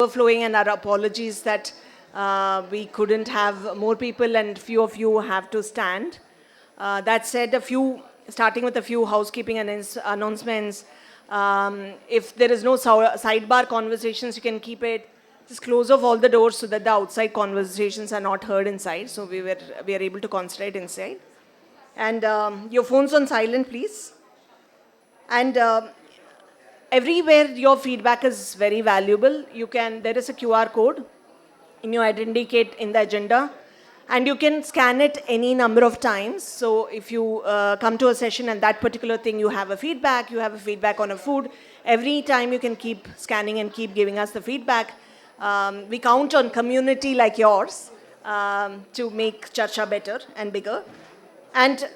overflowing, and our apologies that we couldn't have more people and few of you have to stand. That said, starting with a few housekeeping announcements. If there is no sidebar conversations, you can keep it. Just close off all the doors so that the outside conversations are not heard inside. So we are able to concentrate inside. And your phones on silent, please. And everywhere your feedback is very valuable. There is a QR code in your identity kit in the agenda, and you can scan it any number of times. So if you come to a session and that particular thing you have a feedback on a food, every time you can keep scanning and keep giving us the feedback. We count on community like yours to make Charcha better and bigger. And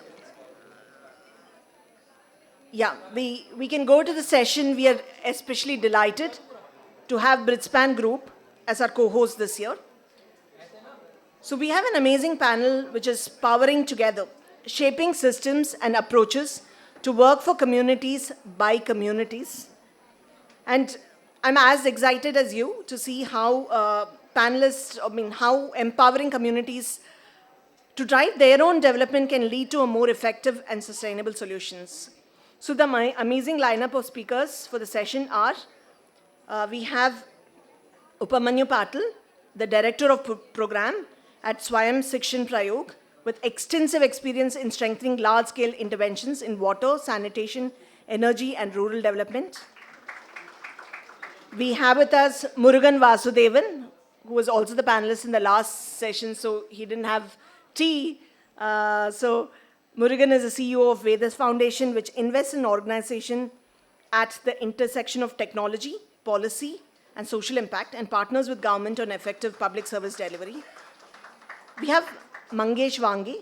yeah, we can go to the session. We are especially delighted to have Britspan Group as our co-host this year. So we have an amazing panel which is powering together, shaping systems and approaches to work for communities by communities. And I'm as excited as you to see how how empowering communities to drive their own development can lead to a more effective and sustainable solutions. So the amazing lineup of speakers for the session are, we have Upamanyu Patil, the Director of Program at Swayam Shikshan Prayog, with extensive experience in strengthening large-scale interventions in water, sanitation, energy, and rural development. We have with us Murugan Vasudevan, who was also the panelist in the last session, so he didn't have tea. So Murugan is the CEO of Vedas Foundation, which invests in organization at the intersection of technology, policy, and social impact, and partners with government on effective public service delivery. We have Mangesh Wangi,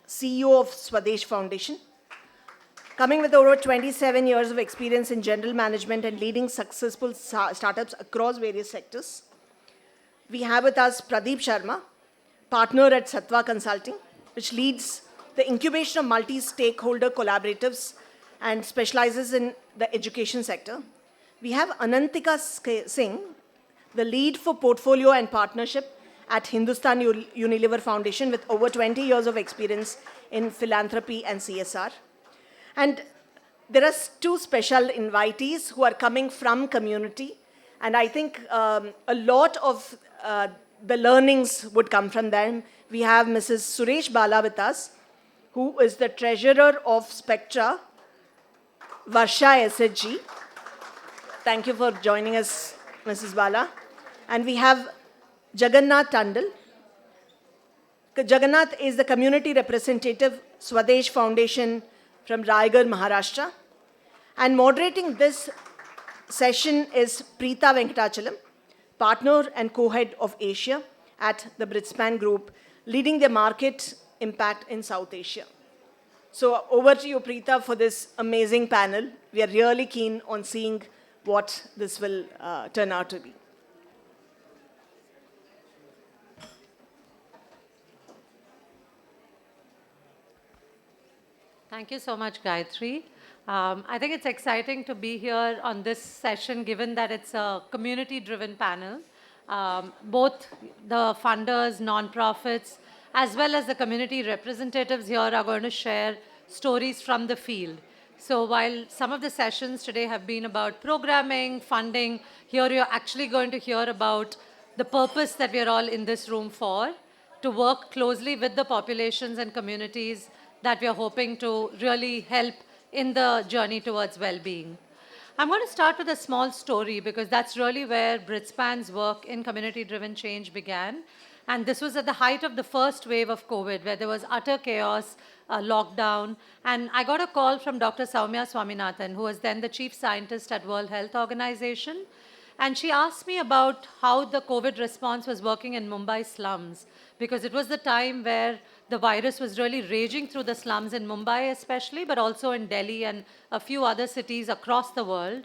CEO of Swadesh Foundation, coming with over 27 years of experience in general management and leading successful startups across various sectors. We have with us Pradeep Sharma, partner at Sattva Consulting, which leads the incubation of multi-stakeholder collaboratives and specializes in the education sector. We have Anantika Singh, the lead for portfolio and partnership at Hindustan Unilever Foundation, with over 20 years of experience in philanthropy and CSR. And there are two special invitees who are coming from community, and I think a lot of the learnings would come from them. We have Mrs. Suresh Bala with us, who is the treasurer of Spectra, Varsha SHG. Thank you for joining us, Mrs. Bala. And we have Jagannath Tandal. Jagannath is the community representative, Swadesh Foundation from Raigad, Maharashtra. And moderating this session is Preeta Venkatachalam, partner and co-head of Asia at the Britspan Group, leading the market impact in South Asia. So over to you, Preeta, for this amazing panel. We are really keen on seeing what this will turn out to be. Thank you so much, Gayatri. I think it's exciting to be here on this session, given that it's a community-driven panel. Both the funders, non-profits, as well as the community representatives here are going to share stories from the field. So while some of the sessions today have been about programming, funding, here you're actually going to hear about the purpose that we're all in this room for, to work closely with the populations and communities that we are hoping to really help in the journey towards well-being. I'm going to start with a small story because that's really where Britspan's work in community-driven change began. And this was at the height of the first wave of COVID, where there was utter chaos, lockdown. And I got a call from Dr. Soumya Swaminathan, who was then the chief scientist at World Health Organization. And she asked me about how the COVID response was working in Mumbai slums, because it was the time where the virus was really raging through the slums in Mumbai especially, but also in Delhi and a few other cities across the world.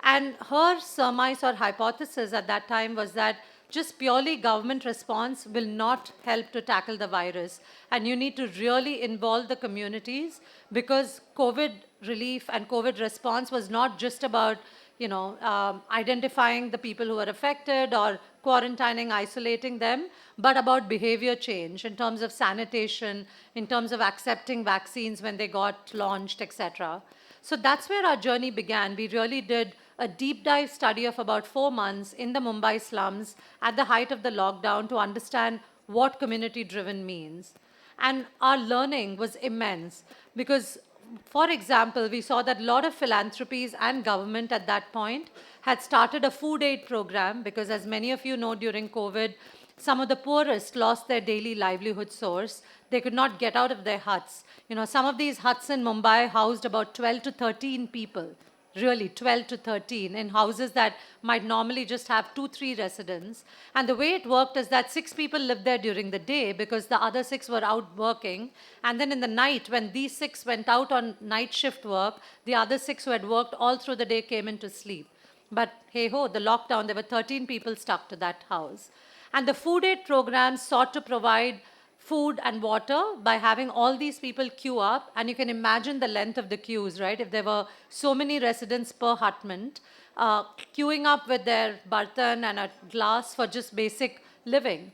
And her surmise or hypothesis at that time was that just purely government response will not help to tackle the virus. And you need to really involve the communities, because COVID relief and COVID response was not just about identifying the people who are affected or quarantining, isolating them, but about behavior change in terms of sanitation, in terms of accepting vaccines when they got launched, etc. So that's where our journey began. We really did a deep dive study of about 4 months in the Mumbai slums at the height of the lockdown to understand what community driven means. And our learning was immense because, for example, we saw that a lot of philanthropies and government at that point had started a food aid program because, as many of you know, during COVID, some of the poorest lost their daily livelihood source. They could not get out of their huts. Some of these huts in Mumbai housed about 12 to 13 people, really 12 to 13, in houses that might normally just have 2, 3 residents. And the way it worked is that 6 people lived there during the day because the other 6 were out working. And then in the night, when these 6 went out on night shift work, the other 6 who had worked all through the day came into sleep. But hey ho, the lockdown, there were 13 people stuck to that house. And the food aid program sought to provide food and water by having all these people queue up. And you can imagine the length of the queues, right? If there were so many residents per hutment, queuing up with their bartan and a glass for just basic living.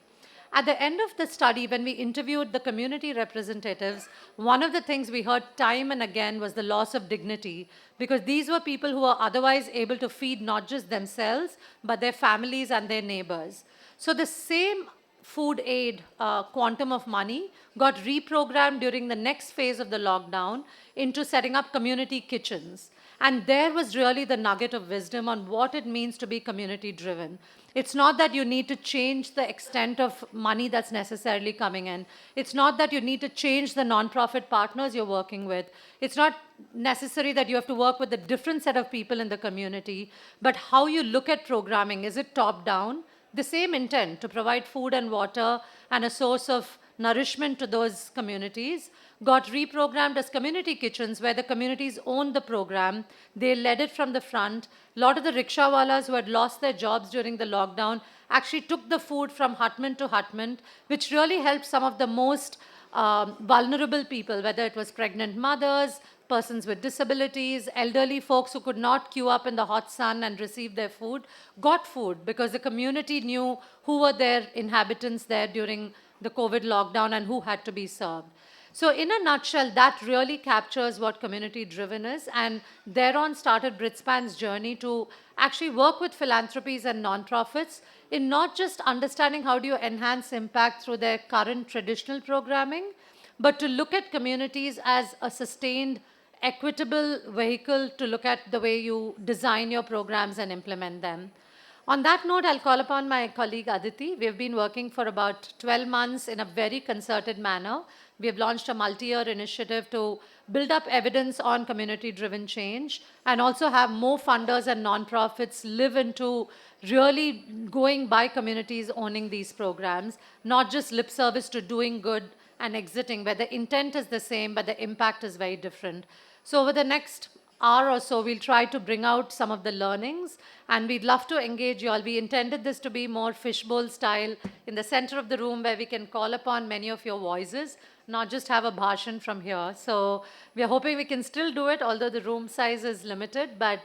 At the end of the study, when we interviewed the community representatives, one of the things we heard time and again was the loss of dignity, because these were people who were otherwise able to feed not just themselves, but their families and their neighbors. So the same food aid quantum of money got reprogrammed during the next phase of the lockdown into setting up community kitchens. And there was really the nugget of wisdom on what it means to be community driven. It's not that you need to change the extent of money that's necessarily coming in. It's not that you need to change the nonprofit partners you're working with. It's not necessary that you have to work with a different set of people in the community, but how you look at programming. Is it top down? The same intent to provide food and water and a source of nourishment to those communities got reprogrammed as community kitchens, where the communities owned the program. They led it from the front. A lot of the rickshawalas who had lost their jobs during the lockdown actually took the food from hutment to hutment, which really helped some of the most vulnerable people, whether it was pregnant mothers, persons with disabilities, elderly folks who could not queue up in the hot sun and receive their food, got food because the community knew who were their inhabitants there during the COVID lockdown and who had to be served. So in a nutshell, that really captures what community driven is, and thereon started Britspan's journey to actually work with philanthropies and nonprofits in not just understanding how do you enhance impact through their current traditional programming, but to look at communities as a sustained, equitable vehicle to look at the way you design your programs and implement them. On that note, I'll call upon my colleague Aditi. We have been working for about 12 months in a very concerted manner. We have launched a multi-year initiative to build up evidence on community-driven change and also have more funders and nonprofits live into really going by communities owning these programs, not just lip service to doing good and exiting, where the intent is the same, but the impact is very different. So over the next hour or so, we'll try to bring out some of the learnings, and we'd love to engage you all. We intended this to be more fishbowl style in the center of the room where we can call upon many of your voices, not just have a bhashan from here. So we are hoping we can still do it, although the room size is limited, but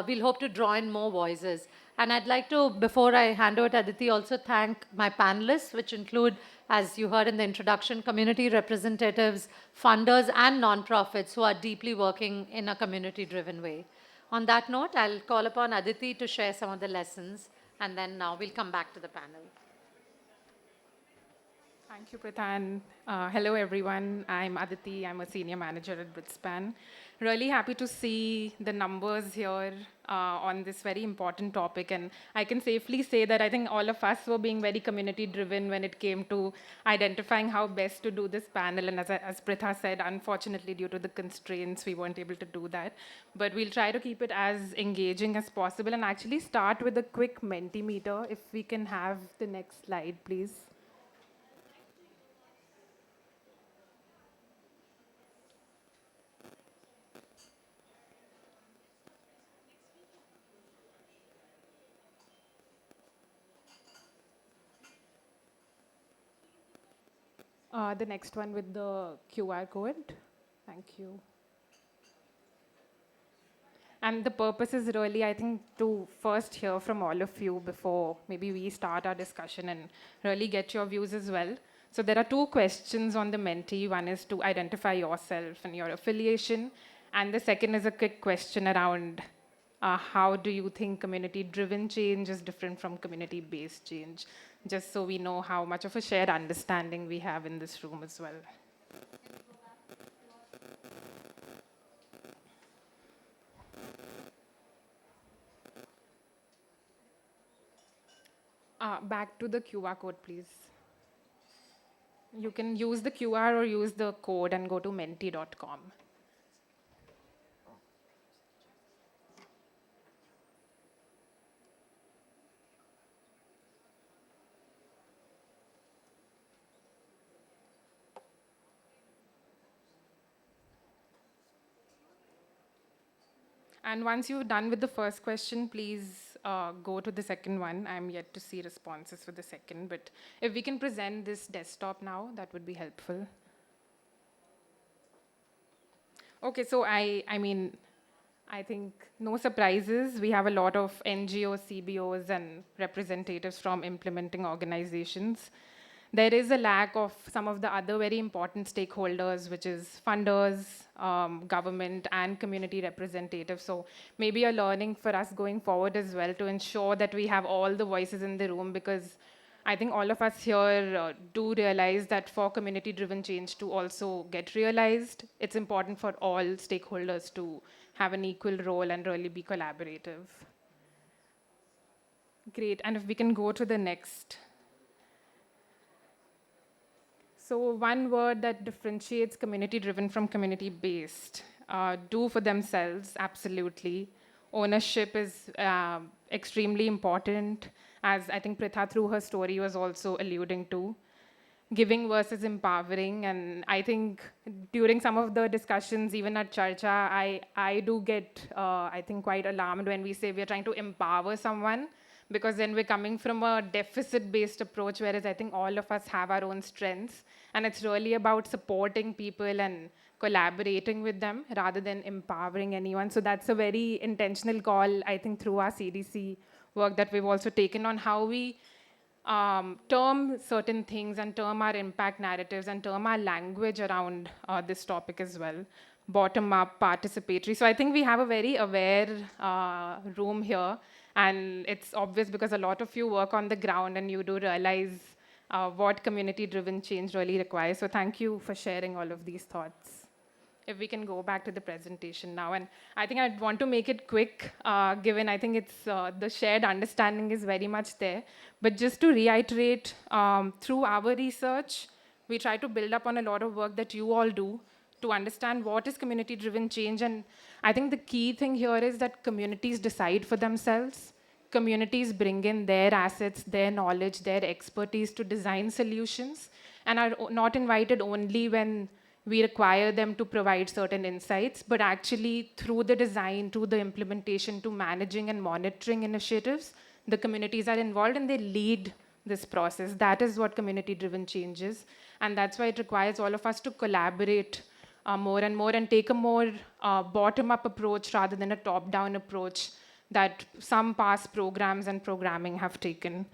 we'll hope to draw in more voices. And I'd like to, before I hand over to Aditi, also thank my panelists, which include, as you heard in the introduction, community representatives, funders, and nonprofits who are deeply working in a community-driven way. On that note, I'll call upon Aditi to share some of the lessons, and then now we'll come back to the panel. Thank you, Prithan. Hello, everyone. I'm Aditi. I'm a senior manager at Britspan. Really happy to see the numbers here on this very important topic. And I can safely say that I think all of us were being very community-driven when it came to identifying how best to do this panel. And as Pritha said, unfortunately, due to the constraints, we weren't able to do that. But we'll try to keep it as engaging as possible and actually start with a quick Mentimeter. If we can have the next slide, please. The next one with the QR code. Thank you. And the purpose is really, I think, to first hear from all of you before maybe we start our discussion and really get your views as well. So there are two questions on the Menti. One is to identify yourself and your affiliation. And the second is a quick question around how do you think community-driven change is different from community-based change? Just so we know how much of a shared understanding we have in this room as well. Back to the QR code, please. You can use the QR or use the code and go to menti.com. And once you're done with the first question, please go to the second one. I'm yet to see responses for the second, but if we can present this desktop now, that would be helpful. Okay, so I think no surprises. We have a lot of NGOs, CBOs, and representatives from implementing organizations. There is a lack of some of the other very important stakeholders, which is funders, government, and community representatives. So maybe a learning for us going forward as well to ensure that we have all the voices in the room, because I think all of us here do realize that for community-driven change to also get realized, it's important for all stakeholders to have an equal role and really be collaborative. Great, and if we can go to the next. So one word that differentiates community-driven from community-based. Do for themselves, absolutely. Ownership is extremely important, as I think Pritha through her story was also alluding to. Giving versus empowering, and I think during some of the discussions, even at Charcha, I do get, I think, quite alarmed when we say we're trying to empower someone, because then we're coming from a deficit-based approach, whereas I think all of us have our own strengths, and it's really about supporting people and collaborating with them rather than empowering anyone. So that's a very intentional call, I think, through our CDC work that we've also taken on how we term certain things and term our impact narratives and term our language around this topic as well. Bottom-up, participatory. So I think we have a very aware room here, and it's obvious because a lot of you work on the ground and you do realize what community-driven change really requires. So thank you for sharing all of these thoughts. If we can go back to the presentation now. And I think I'd want to make it quick, given I think it's the shared understanding is very much there. But just to reiterate, through our research, we try to build up on a lot of work that you all do to understand what is community-driven change. And I think the key thing here is that communities decide for themselves. Communities bring in their assets, their knowledge, their expertise to design solutions, and are not invited only when we require them to provide certain insights, but actually through the design, to the implementation, to managing and monitoring initiatives, the communities are involved and they lead this process. That is what community-driven change is, and that's why it requires all of us to collaborate more and more and take a more bottom-up approach rather than a top-down approach that some past programs and programming have taken.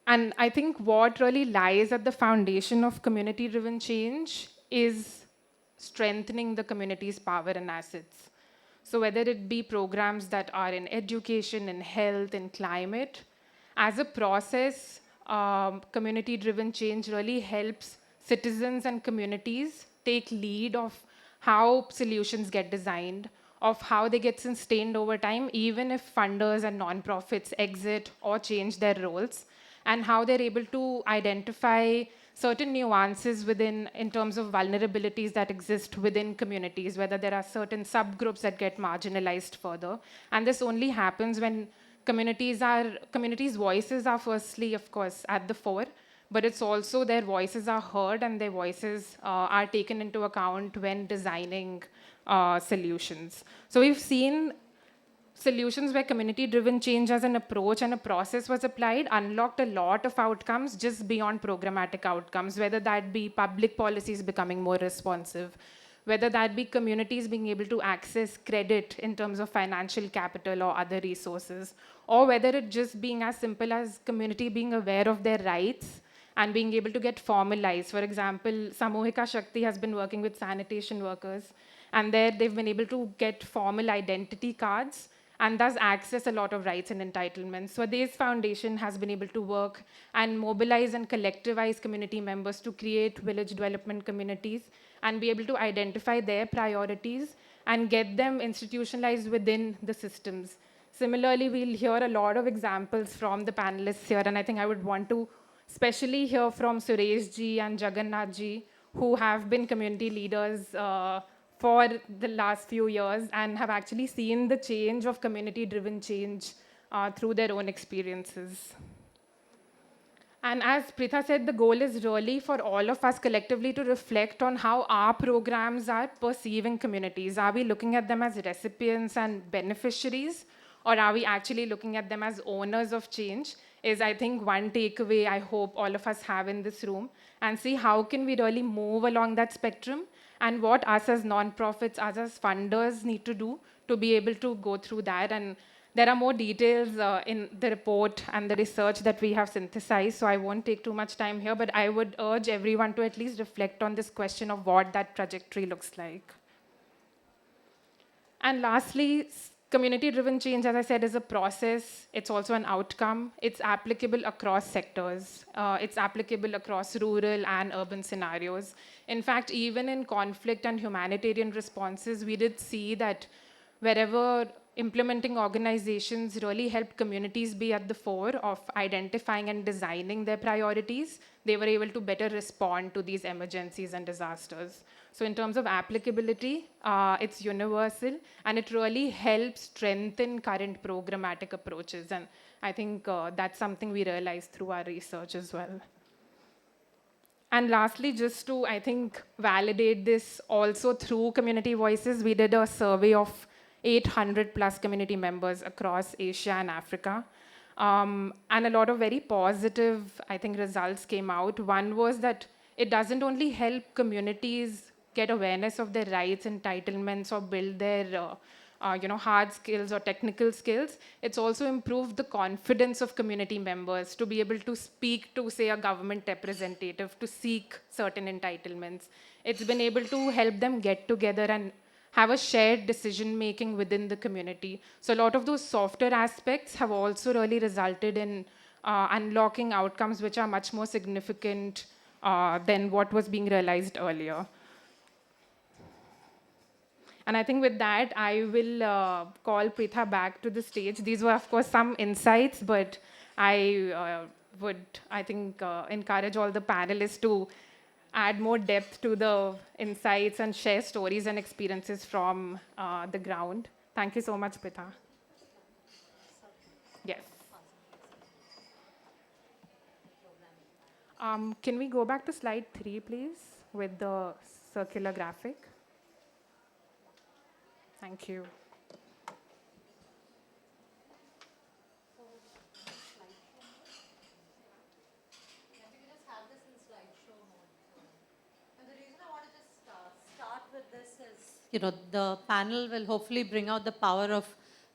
And I think what really lies at the foundation of community-driven change is strengthening the community's power and assets. So whether it be programs that are in education, in health, in climate, as a process, community-driven change really helps citizens and communities take lead of how solutions get designed, of how they get sustained over time, even if funders and nonprofits exit or change their roles, and how they're able to identify certain nuances within, in terms of vulnerabilities that exist within communities, whether there are certain subgroups that get marginalized further. And this only happens when communities' voices are firstly, of course, at the fore, but it's also their voices are heard and their voices are taken into account when designing solutions. So we've seen solutions where community-driven change as an approach and a process was applied unlocked a lot of outcomes just beyond programmatic outcomes, whether that be public policies becoming more responsive, whether that be communities being able to access credit in terms of financial capital or other resources, or whether it just being as simple as community being aware of their rights and being able to get formalized. For example, Samohika Shakti has been working with sanitation workers, and there they've been able to get formal identity cards and thus access a lot of rights and entitlements. So this foundation has been able to work and mobilize and collectivize community members to create village development communities and be able to identify their priorities and get them institutionalized within the systems. Similarly, we'll hear a lot of examples from the panelists here, and I think I would want to especially hear from Suresh ji and Jagannath ji, who have been community leaders for the last few years and have actually seen the change of community-driven change through their own experiences. And as Pritha said, the goal is really for all of us collectively to reflect on how our programs are perceiving communities. Are we looking at them as recipients and beneficiaries, or are we actually looking at them as owners of change? Is, I think, one takeaway I hope all of us have in this room, and see how can we really move along that spectrum and what us as nonprofits, us as funders need to do to be able to go through that. And there are more details in the report and the research that we have synthesized, so I won't take too much time here, but I would urge everyone to at least reflect on this question of what that trajectory looks like. And lastly, community-driven change, as I said, is a process. It's also an outcome. It's applicable across sectors. It's applicable across rural and urban scenarios. In fact, even in conflict and humanitarian responses, we did see that wherever implementing organizations really helped communities be at the fore of identifying and designing their priorities, they were able to better respond to these emergencies and disasters. So in terms of applicability, it's universal, and it really helps strengthen current programmatic approaches. And I think that's something we realized through our research as well. And lastly, just to, I think, validate this also through community voices, we did a survey of 800 plus community members across Asia and Africa. And a lot of very positive, I think, results came out. One was that it doesn't only help communities get awareness of their rights, entitlements, or build their hard skills or technical skills. It's also improved the confidence of community members to be able to speak to, say, a government representative to seek certain entitlements. It's been able to help them get together and have a shared decision-making within the community. So a lot of those softer aspects have also really resulted in unlocking outcomes which are much more significant than what was being realized earlier. And I think with that, I will call Pritha back to the stage. These were, of course, some insights, but I would, I think, encourage all the panelists to add more depth to the insights and share stories and experiences from the ground. Thank you so much, Pritha. Yes. Can we go back to slide 3, please, with the circular graphic? Thank you. The panel will hopefully bring out the power of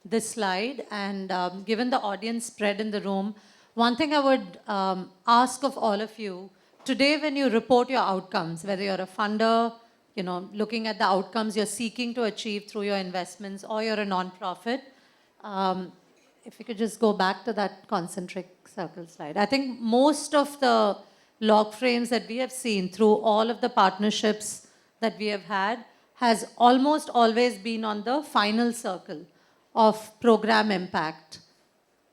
this slide. And given the audience spread in the room, one thing I would ask of all of you, today when you report your outcomes, whether you're a funder, looking at the outcomes you're seeking to achieve through your investments, or you're a nonprofit, if you could just go back to that concentric circle slide. I think most of the log frames that we have seen through all of the partnerships that we have had has almost always been on the final circle of program impact.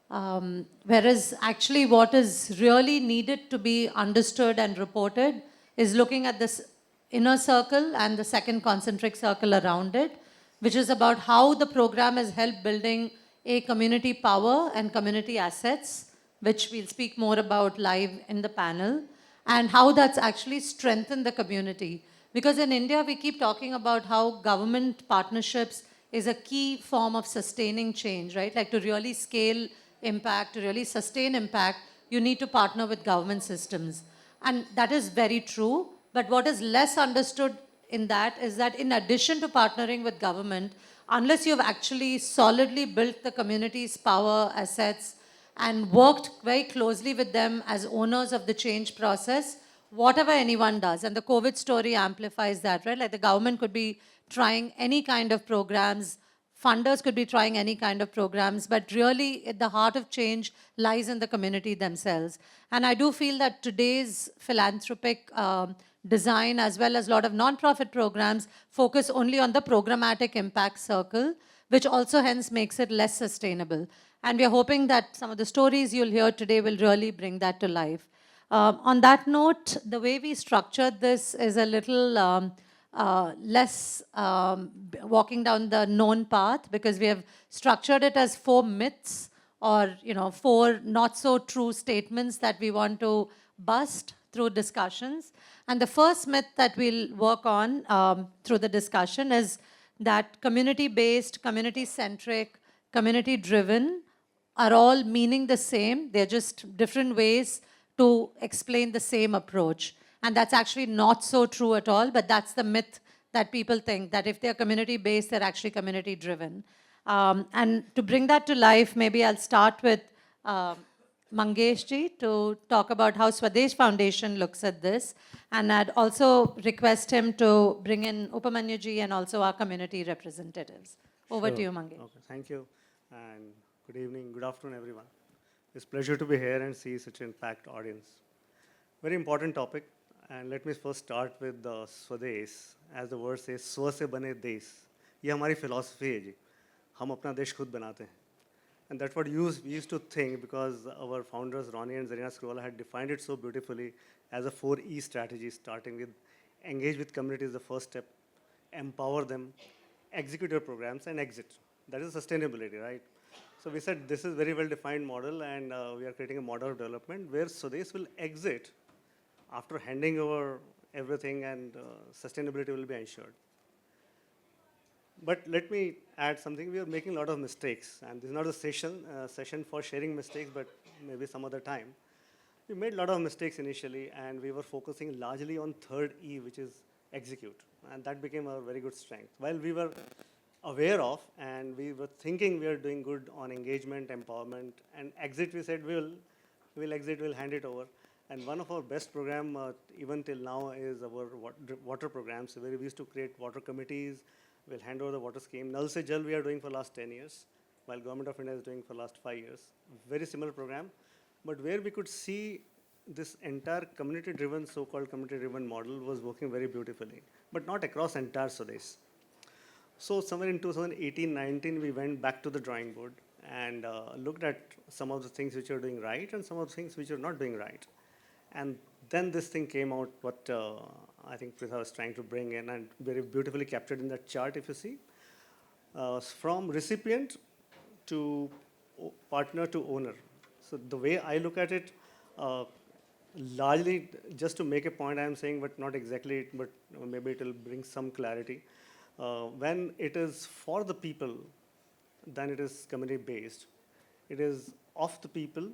Whereas actually what is really needed to be understood and reported is looking at this inner circle and the second concentric circle around it, which is about how the program has helped building a community power and community assets, which we'll speak more about live in the panel, and how that's actually strengthened the community. Because in India, we keep talking about how government partnerships is a key form of sustaining change, right? Like to really scale impact, to really sustain impact, you need to partner with government systems. And that is very true. But what is less understood in that is that in addition to partnering with government, unless you've actually solidly built the community's power, assets, and worked very closely with them as owners of the change process, whatever anyone does, and the COVID story amplifies that, right? Like the government could be trying any kind of programs, funders could be trying any kind of programs, but really at the heart of change lies in the community themselves. And I do feel that today's philanthropic design, as well as a lot of nonprofit programs, focus only on the programmatic impact circle, which also hence makes it less sustainable. And we are hoping that some of the stories you'll hear today will really bring that to life. On that note, the way we structured this is a little less walking down the known path, because we have structured it as 4 myths, or 4 not so true statements that we want to bust through discussions. And the first myth that we'll work on through the discussion is that community-based, community-centric, community-driven are all meaning the same. They're just different ways to explain the same approach. And that's actually not so true at all, but that's the myth that people think, that if they're community-based, they're actually community-driven. And to bring that to life, maybe I'll start with Mangesh ji to talk about how Swadesh Foundation looks at this. And I'd also request him to bring in Upamanyu ji and also our community representatives. Over to you, Mangesh. Okay, thank you. And good evening, good afternoon, everyone. It's a pleasure to be here and see such an packed audience. Very important topic. And let me first start with the Swadesh. As the word says, Swa se bane desh. ये हमारी philosophy है जी. हम अपना देश खुद बनाते हैं. And that's what we used to think, because our founders, Ronnie and Zarina Scrolla, had defined it so beautifully as a 4E strategy, starting with engage with community is the first step, empower them, execute your programs, and exit. That is sustainability, right? So we said this is very well defined model, and we are creating a model of development where Swadesh will exit after handing over everything, and sustainability will be ensured. But let me add something. We are making a lot of mistakes, and this is not a session for sharing mistakes, but maybe some other time. We made a lot of mistakes initially, and we were focusing largely on third E, which is execute, and that became a very good strength. While we were aware of, and we were thinking we are doing good on engagement, empowerment, and exit, we said we'll exit, we'll hand it over. And one of our best program, even till now, is our water programs, where we used to create water committees. We'll hand over the water scheme. Nal Se Jal we are doing for last 10 years, while Government of India is doing for last 5 years. Very similar program, but where we could see this entire community-driven, so-called community-driven model was working very beautifully, but not across entire Swadesh. So somewhere in 2018-19, we went back to the drawing board and looked at some of the things which are doing right and some of the things which are not doing right. And then this thing came out, what I think Pritha was trying to bring in, and very beautifully captured in that chart, if you see. From recipient to partner to owner. So the way I look at it, largely, just to make a point, I am saying, but not exactly, but maybe it will bring some clarity. When it is for the people, then it is community-based. It is of the people,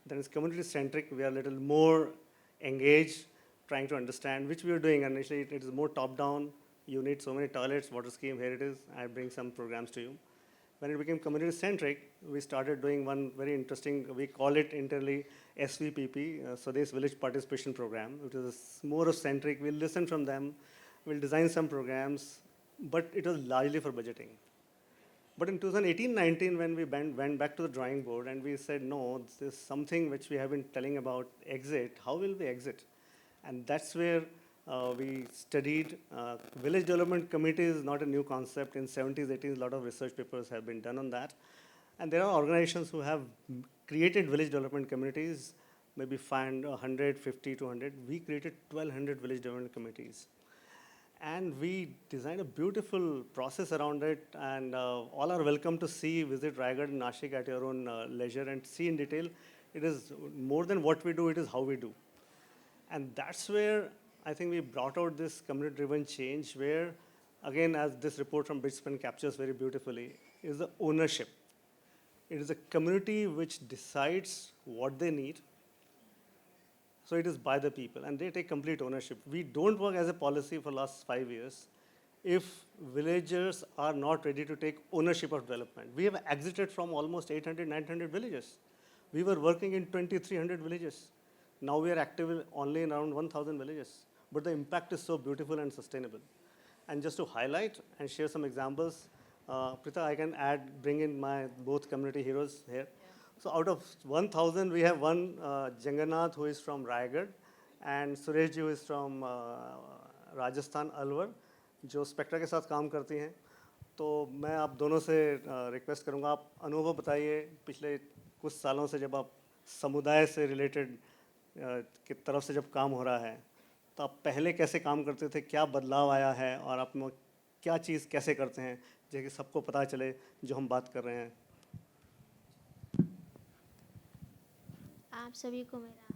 then it's community-centric. We are a little more engaged, trying to understand, which we are doing. Initially, it is more top-down. You need so many toilets, water scheme, here it is. I bring some programs to you. When it became community-centric, we started doing one very interesting, we call it internally SVPP, Swadesh Village Participation Program, which is more of centric. We'll listen from them. We'll design some programs, but it was largely for budgeting. But in 2018-19, when we went back to the drawing board and we said, no, this is something which we have been telling about exit, how will we exit? And that's where we studied. Village Development Committee is not a new concept. In 70s, 80s, a lot of research papers have been done on that. And there are organizations who have created village development committees, maybe find 150, 200. We created 1,200 village development committees. And we designed a beautiful process around it, and all are welcome to see, visit Raigad and Nashik at your own leisure and see in detail. It is more than what we do, it is how we do. And that's where I think we brought out this community-driven change where, again, as this report from Bridgespan captures very beautifully, is the ownership. It is a community which decides what they need. So So it is by the people, and they take complete ownership. We don't work as a policy for last 5 years if villagers are not ready to take ownership of development. We have exited from almost 800, 900 villages. We were working in 2,300 villages. Now we are active only in around 1,000 villages. But the impact is so beautiful and sustainable. And just to highlight and share some examples, Prita, I can bring in my both community heroes here. So out of 1,000, we have one Jangannath who is from Raigad, and Suresh ji who is from Rajasthan Alwar, जो spectra के साथ काम करती हैं. तो मैं आप दोनों से रिक्वेस्ट करूंगा, आप अनुभव बताइए पिछले कुछ सालों से जब आप समुदाय से रिलेटेड की तरफ से जब काम हो रहा है, तो आप पहले कैसे काम करते थे, क्या बदलाव आया है और आप क्या चीज़ कैसे करते हैं, जैसे सबको पता चले जो हम बात कर रहे हैं. आप सभी को मेरा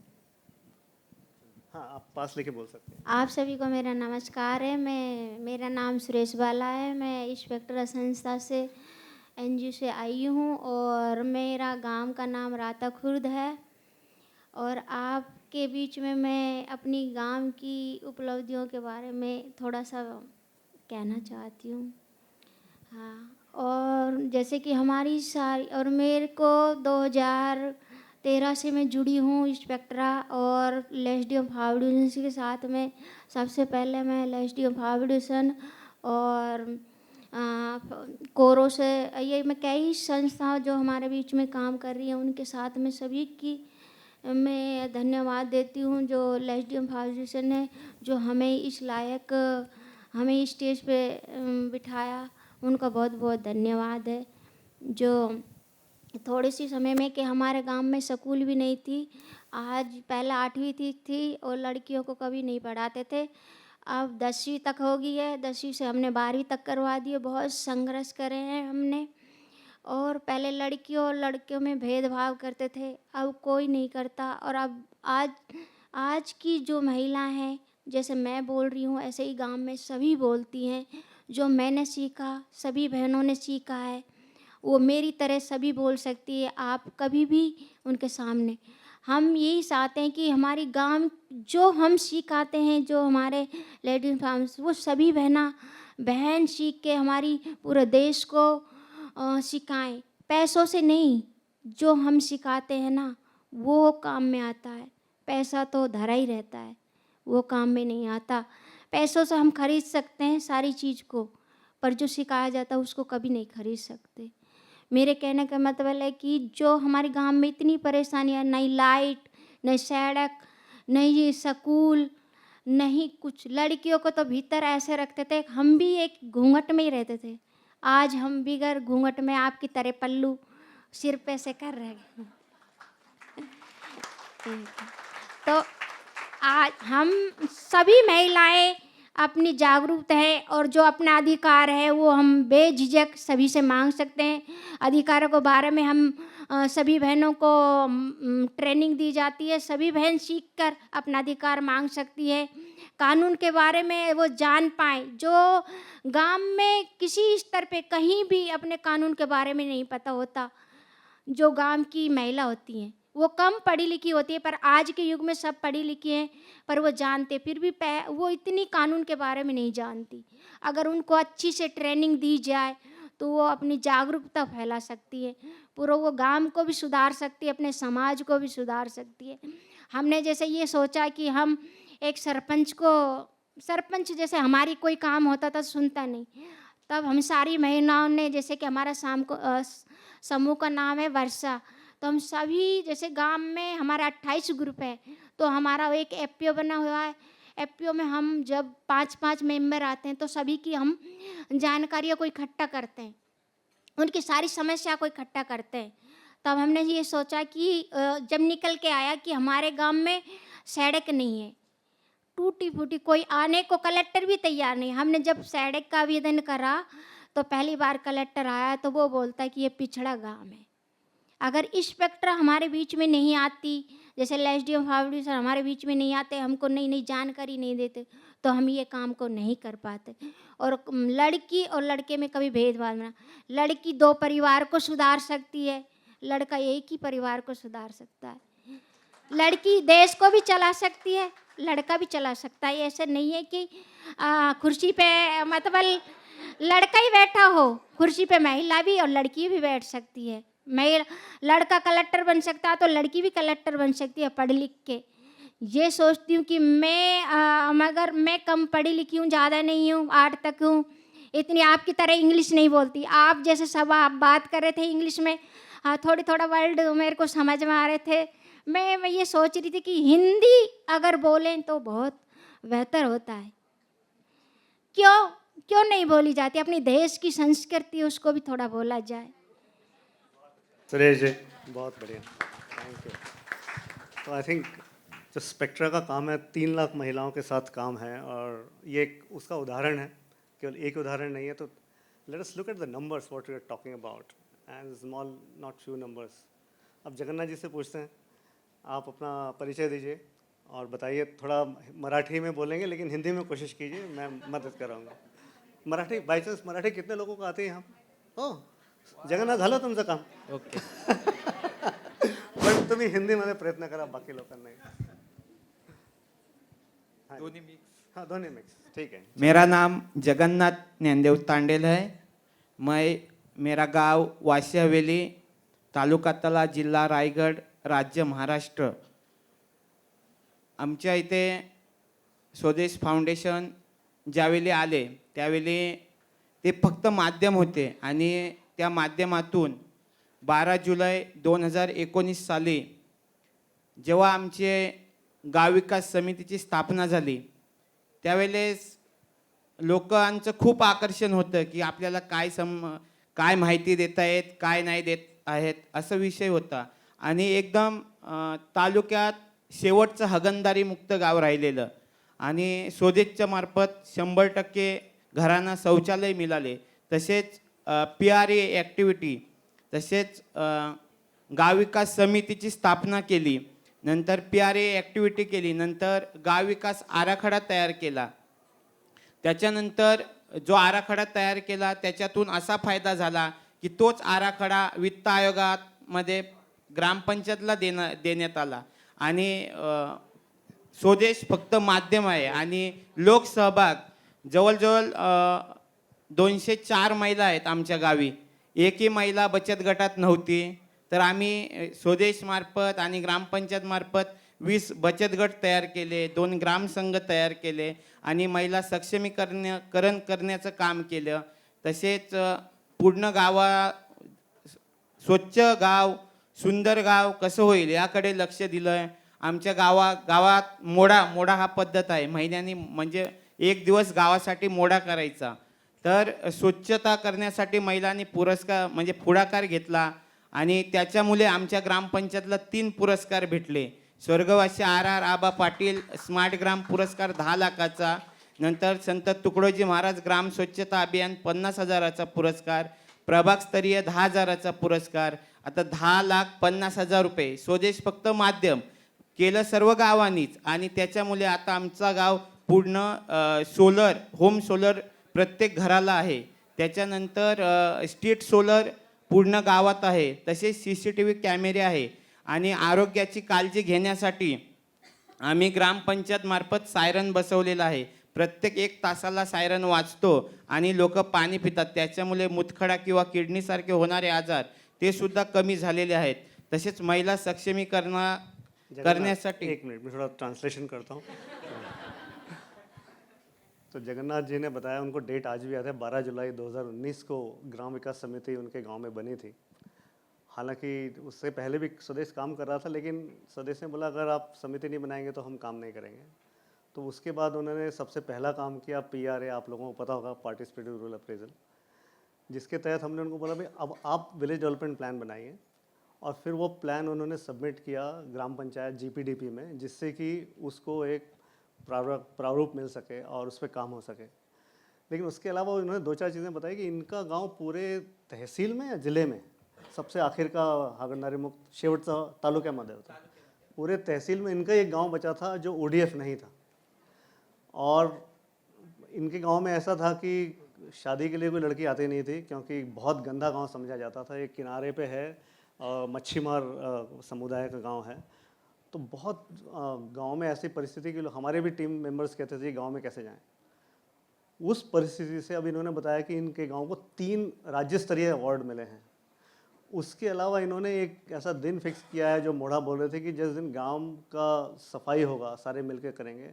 हाँ, आप पास लेके बोल सकते हैं. आप सभी को मेरा नमस्कार है. मेरा नाम सुरेश बाला है. मैं इंस्पेक्टर संस्था से एनजीओ से आई हूँ और मेरा गांव का नाम राता खुर्द है. और आपके बीच में मैं अपनी गांव की उपलब्धियों के बारे में थोड़ा सा कहना चाहती हूँ. हाँ, और जैसे कि हमारी सारी और मेरे को 2013 से मैं जुड़ी हूँ इंस्पेक्टरा और लेस्डियम फाउंडेशन के साथ में. सबसे पहले मैं लेस्डियम फाउंडेशन और कोरो से ये मैं कई संस्थाओं जो हमारे बीच में काम कर रही हैं उनके साथ में सभी की मैं धन्यवाद देती हूँ. जो लेस्डियम फाउंडेशन है जो हमें इस लायक हमें इस स्टेज पे बिठाया, उनका बहुत बहुत धन्यवाद है. जो थोड़े सी समय में कि हमारे गांव में स्कूल भी नहीं थी. आज पहले 8वीं थी और लड़कियों को कभी नहीं पढ़ाते थे. अब 10वीं तक हो गई है. 10वीं से हमने 12वीं तक करवा दिए. बहुत संघर्ष करे हैं हमने. और पहले लड़कियों और लड़कियों में भेदभाव करते थे, अब कोई नहीं करता. और अब आज की जो महिला हैं, जैसे मैं बोल रही हूँ ऐसे ही गांव में सभी बोलती हैं. जो मैंने सीखा सभी बहनों ने सीखा है, वो मेरी तरह सभी बोल सकती है. आप कभी भी उनके सामने हम यही चाहते हैं कि हमारी गांव जो हम सिखाते हैं, जो हमारे लेडीज फार्म्स, वो सभी बहन सीख के हमारी पूरे देश को सिखाएं. पैसों से नहीं, जो हम सिखाते हैं ना वो काम में आता है. पैसा तो धरा ही रहता है, वो काम में नहीं आता. पैसों से हम खरीद सकते हैं सारी चीज़ को, पर जो सिखाया जाता है उसको कभी नहीं खरीद सकते. मेरे कहने का मतलब है कि जो हमारे गांव में इतनी परेशानियां, नहीं लाइट, नहीं सड़क, नहीं स्कूल, नहीं कुछ. लड़कियों को तो भीतर ऐसे रखते थे, हम भी एक घूंघट में ही रहते थे. आज हम बिगर घूंघट में आपकी तरह पल्लू सिर पे से कर रहे हैं. तो आज हम सभी महिलाएं अपनी जागरूक है और जो अपना अधिकार है वो हम बेझिझक सभी से मांग सकते हैं. अधिकारों के बारे में हम सभी बहनों को ट्रेनिंग दी जाती है. सभी बहन सीखकर अपना अधिकार मांग सकती है. कानून के बारे में वो जान पाए. जो गांव में किसी स्तर पे कहीं भी अपने कानून के बारे में नहीं पता होता. जो गांव की महिला होती हैं वो कम पढ़ी लिखी होती है, पर आज के युग में सब पढ़ी लिखी हैं, पर वो जानते फिर भी वो इतनी कानून के बारे में नहीं जानती. अगर उनको अच्छी से ट्रेनिंग दी जाए तो वो अपनी जागरूकता फैला सकती है. पूरा वो गांव को भी सुधार सकती है, अपने समाज को भी सुधार सकती है. हमने जैसे ये सोचा कि हम एक सरपंच जैसे हमारी कोई काम होता था सुनता नहीं, तब हम सारी महिलाओं ने, जैसे कि हमारा समूह का नाम है वर्षा, तो हम सभी जैसे गांव में हमारा 28 ग्रुप है, तो हमारा एक एफपीओ बना हुआ है. एफपीओ में हम जब 5-5 मेंबर आते हैं तो सभी की हम जानकारियों को इकट्ठा करते हैं, उनकी सारी समस्या को इकट्ठा करते हैं. तब हमने ये सोचा कि जब निकल के आया कि हमारे गांव में सड़क नहीं है, टूटी फूटी, कोई आने को कलेक्टर भी तैयार नहीं. हमने जब सड़क का आवेदन करा तो पहली बार कलेक्टर आया तो वो बोलता है कि ये पिछड़ा गांव है. अगर इंस्पेक्टर हमारे बीच में नहीं आती, जैसे लेस्डियम फाउंडेशन हमारे बीच में नहीं आते, हमको नई जानकारी नहीं देते, तो हम ये काम को नहीं कर पाते. और लड़की और लड़के में कभी भेदभाव ना. लड़की 2 परिवार को सुधार सकती है, लड़का एक ही परिवार को सुधार सकता है. लड़की देश को भी चला सकती है, लड़का भी चला सकता है। ऐसे नहीं है कि कुर्सी पे मतलब लड़का ही बैठा हो, कुर्सी पे महिला भी और लड़की भी बैठ सकती है। महिला लड़का कलेक्टर बन सकता है तो लड़की भी कलेक्टर बन सकती है पढ़ लिख के। ये सोचती हूँ कि मगर मैं कम पढ़ी लिखी हूँ, ज़्यादा नहीं हूँ, 8 तक हूँ, इतनी आपकी तरह इंग्लिश नहीं बोलती। आप जैसे सब आप बात कर रहे थे इंग्लिश में, थोड़ी थोड़ा वर्ड मेरे को समझ में आ रहे थे। मैं ये सोच रही थी कि हिंदी अगर बोलें तो बहुत बेहतर होता है। क्यों क्यों नहीं बोली जाती? अपनी देश की संस्कृति उसको भी थोड़ा बोला जाए। सुरेश जी, बहुत बढ़िया, थैंक यू। तो आई थिंक जो स्पेक्ट्रा का काम है, 3 लाख महिलाओं के साथ काम है, और ये एक उसका उदाहरण है, केवल एक उदाहरण नहीं है। तो let us look at the numbers what we are talking about, and small not few numbers. अब जगन्नाथ जी से पूछते हैं, आप अपना परिचय दीजिए और बताइए। थोड़ा मराठी में बोलेंगे लेकिन हिंदी में कोशिश कीजिए, मैं मदद कराऊंगा। मराठी बाय चान्स मराठी कितने लोगों को आते हैं यहाँ? हो, जगन्नाथ झालं तुमचं काम. ओके. पण तुम्ही हिंदीमध्ये प्रयत्न करा, बाकी लोकांना नाही. दोन्ही मिक्स. हाँ, दोनों मिक्स, ठीक है. मेरा नाम जगन्नाथ ज्ञानदेव तांडेल है. मेरा गांव वाशी हवेली, तालुका तला, जिल्हा रायगड, राज्य महाराष्ट्र. आमच्या इथे स्वदेश फाउंडेशन ज्यावेळी आले त्यावेळी ते फक्त माध्यम होते आणि त्या माध्यमातून 12 जुलै 2019 साली जेव्हा आमचे गाव विकास समितीची स्थापना झाली त्यावेळेस लोकांचं खूप आकर्षण होतं की आपल्याला काय माहिती देत आहेत, काय नाही देत आहेत, असा विषय होता. आणि एकदम तालुक्यात शेवटचं हगणदारी मुक्त गाव राहिलेलं आणि स्वदेशच्या मार्फत 100% घरांना शौचालय मिळाले. तसेच PRA ॲक्टिव्हिटी, तसेच गाव विकास समितीची स्थापना केली. नंतर PRA ॲक्टिव्हिटी केली. नंतर गाव विकास आराखडा तयार केला. त्याच्यानंतर जो आराखडा तयार केला त्याच्यातून असा फायदा झाला की तोच आराखडा वित्त आयोगामध्ये ग्रामपंचायतला देण्यात आला. आणि स्वदेश फक्त माध्यम आहे आणि लोकसहभाग जवळजवळ 204 महिला आहेत आमच्या गावी. एकही महिला बचत गटात नव्हती. तर आम्ही स्वदेश मार्फत आणि ग्रामपंचायत मार्फत 20 बचत गट तयार केले, 2 ग्रामसंघ तयार केले आणि महिला सक्षमीकरण करण्याचं काम केलं. तसेच पूर्ण स्वच्छ गाव, सुंदर गाव कसं होईल याकडे लक्ष दिलं. आमच्या गावात मोडा हा पद्धत आहे. महिन्यानी म्हणजे एक दिवस गावासाठी मोडा करायचा. तर स्वच्छता करण्यासाठी महिलांनी पुढाकार घेतला आणि त्याच्यामुळे आमच्या ग्रामपंचायतला 3 पुरस्कार भेटले. स्वर्गवासी RR आबा पाटील स्मार्ट ग्राम पुरस्कार 10 लाखाचा, नंतर संत तुकडोजी महाराज ग्राम स्वच्छता अभियान 50,000चा पुरस्कार, प्रभागस्तरीय 10,000चा पुरस्कार, आता 10,50,000 रुपये. स्वदेश फक्त माध्यम केलं सर्व गावांनीच आणि त्याच्यामुळे आता आमचा गाव पूर्ण होम सोलर प्रत्येक घराला आहे. त्याच्यानंतर स्ट्रीट सोलर पूर्ण गावात आहे. तसेच CCTV कॅमेरे आहे. आणि आरोग्याची काळजी घेण्यासाठी आम्ही ग्रामपंचायत मार्फत सायरन बसवलेला आहे. प्रत्येक 1 तासाला सायरन वाजतो आणि लोक पाणी पितात. त्याच्यामुळे मुतखडा किंवा किडनीसारखे होणारे आजार ते सुद्धा कमी झालेले आहेत. तसेच महिला सक्षमीकरण करण्यासाठी एक मिनट, मैं थोड़ा ट्रांसलेशन करता हूँ. तो जगन्नाथ जी ने बताया, उनको डेट आज भी याद है, 12 जुलाई 2019 को ग्राम विकास समिति उनके गांव में बनी थी. हालांकि उससे पहले भी स्वदेश काम कर रहा था, लेकिन स्वदेश ने बोला अगर आप समिति नहीं बनाएंगे तो हम काम नहीं करेंगे. तो उसके बाद उन्होंने सबसे पहला काम किया PRA, आप लोगों को पता होगा, पार्टिसिपेटिव रूरल अप्रेजल, जिसके तहत हमने उनको बोला भाई अब आप विलेज डेवलपमेंट प्लान बनाइए. और फिर वो प्लान उन्होंने सबमिट किया ग्राम पंचायत GPDP में, जिससे कि उसको एक प्रारूप मिल सके और उस पर काम हो सके. लेकिन उसके अलावा उन्होंने 2-4 चीज़ें बताई कि इनका गांव पूरे तहसील में या ज़िले में सबसे आखिर का हागणदारी मुक्त शेवटचा तालुक्यामध्ये होता. पूरे तहसील में इनका एक गांव बचा था जो ODF नहीं था. और इनके गांव में ऐसा था कि शादी के लिए कोई लड़की आती नहीं थी, क्योंकि बहुत गंदा गांव समझा जाता था. एक किनारे पे है, मच्छीमार समुदाय का गांव है. तो बहुत गांव में ऐसी परिस्थिति कि हमारे भी टीम मेंबर्स कहते थे गांव में कैसे जाएं। उस परिस्थिति से अब इन्होंने बताया कि इनके गांव को 3 राज्य स्तरीय अवार्ड मिले हैं। उसके अलावा इन्होंने एक ऐसा दिन फिक्स किया है जो मोढ़ा बोल रहे थे कि जिस दिन गांव का सफाई होगा सारे मिलकर करेंगे।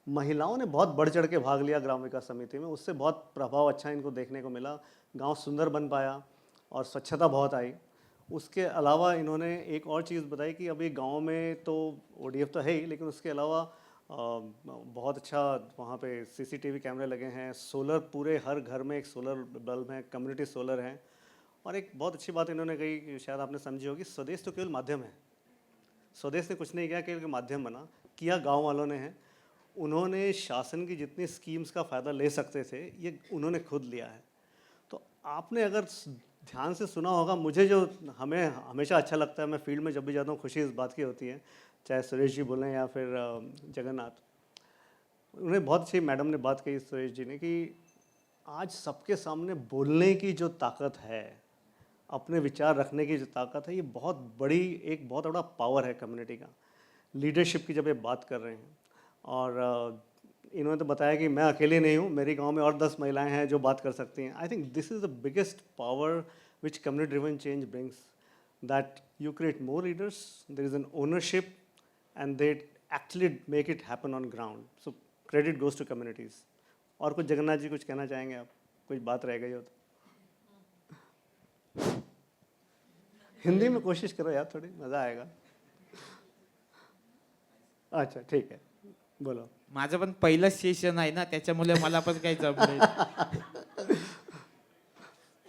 महिलाओं ने बहुत बढ़ चढ़ के भाग लिया ग्राम विकास समिति में, उससे बहुत प्रभाव अच्छा इनको देखने को मिला। गांव सुंदर बन पाया और स्वच्छता बहुत आई। उसके अलावा इन्होंने एक और चीज़ बताई कि अभी गांव में तो ODF तो है ही, लेकिन उसके अलावा बहुत अच्छा वहाँ पे CCTV कैमरे लगे हैं, सोलर पूरे हर घर में एक सोलर बल्ब है, कम्युनिटी सोलर हैं। और एक बहुत अच्छी बात इन्होंने कही कि शायद आपने समझी होगी, स्वदेश तो केवल माध्यम है। स्वदेश ने कुछ नहीं किया, केवल माध्यम बना किया गांव वालों ने है। उन्होंने शासन की जितनी स्कीम्स का फ़ायदा ले सकते थे ये उन्होंने खुद लिया है। तो आपने अगर ध्यान से सुना होगा, मुझे जो हमें हमेशा अच्छा लगता है, मैं फील्ड में जब भी जाता हूँ खुशी इस बात की होती है, चाहे सुरेश जी बोलें या फिर जगन्नाथ। उन्हें बहुत अच्छी मैडम ने बात कही सुरेश जी ने कि आज सबके सामने बोलने की जो ताकत है, अपने विचार रखने की जो ताकत है, ये बहुत बड़ी एक बहुत बड़ा पावर है कम्युनिटी का। लीडरशिप की जब ये बात कर रहे हैं, और इन्होंने तो बताया कि मैं अकेले नहीं हूँ, मेरे गांव में और 10 महिलाएं हैं जो बात कर सकती हैं। I think this is the biggest power which community driven change brings, that you create more leaders, there is an ownership and they actually make it happen on ground. So credit goes to communities. और कुछ जगन्नाथ जी कुछ कहना चाहेंगे आप? कुछ बात रह गई हो तो हिंदी में कोशिश करो यार, थोड़ी मज़ा आएगा। अच्छा ठीक आहे, बोलो. माझं पण पहिलं सेशन आहे ना, त्याच्यामुळे मला पण काही जमलं नाही.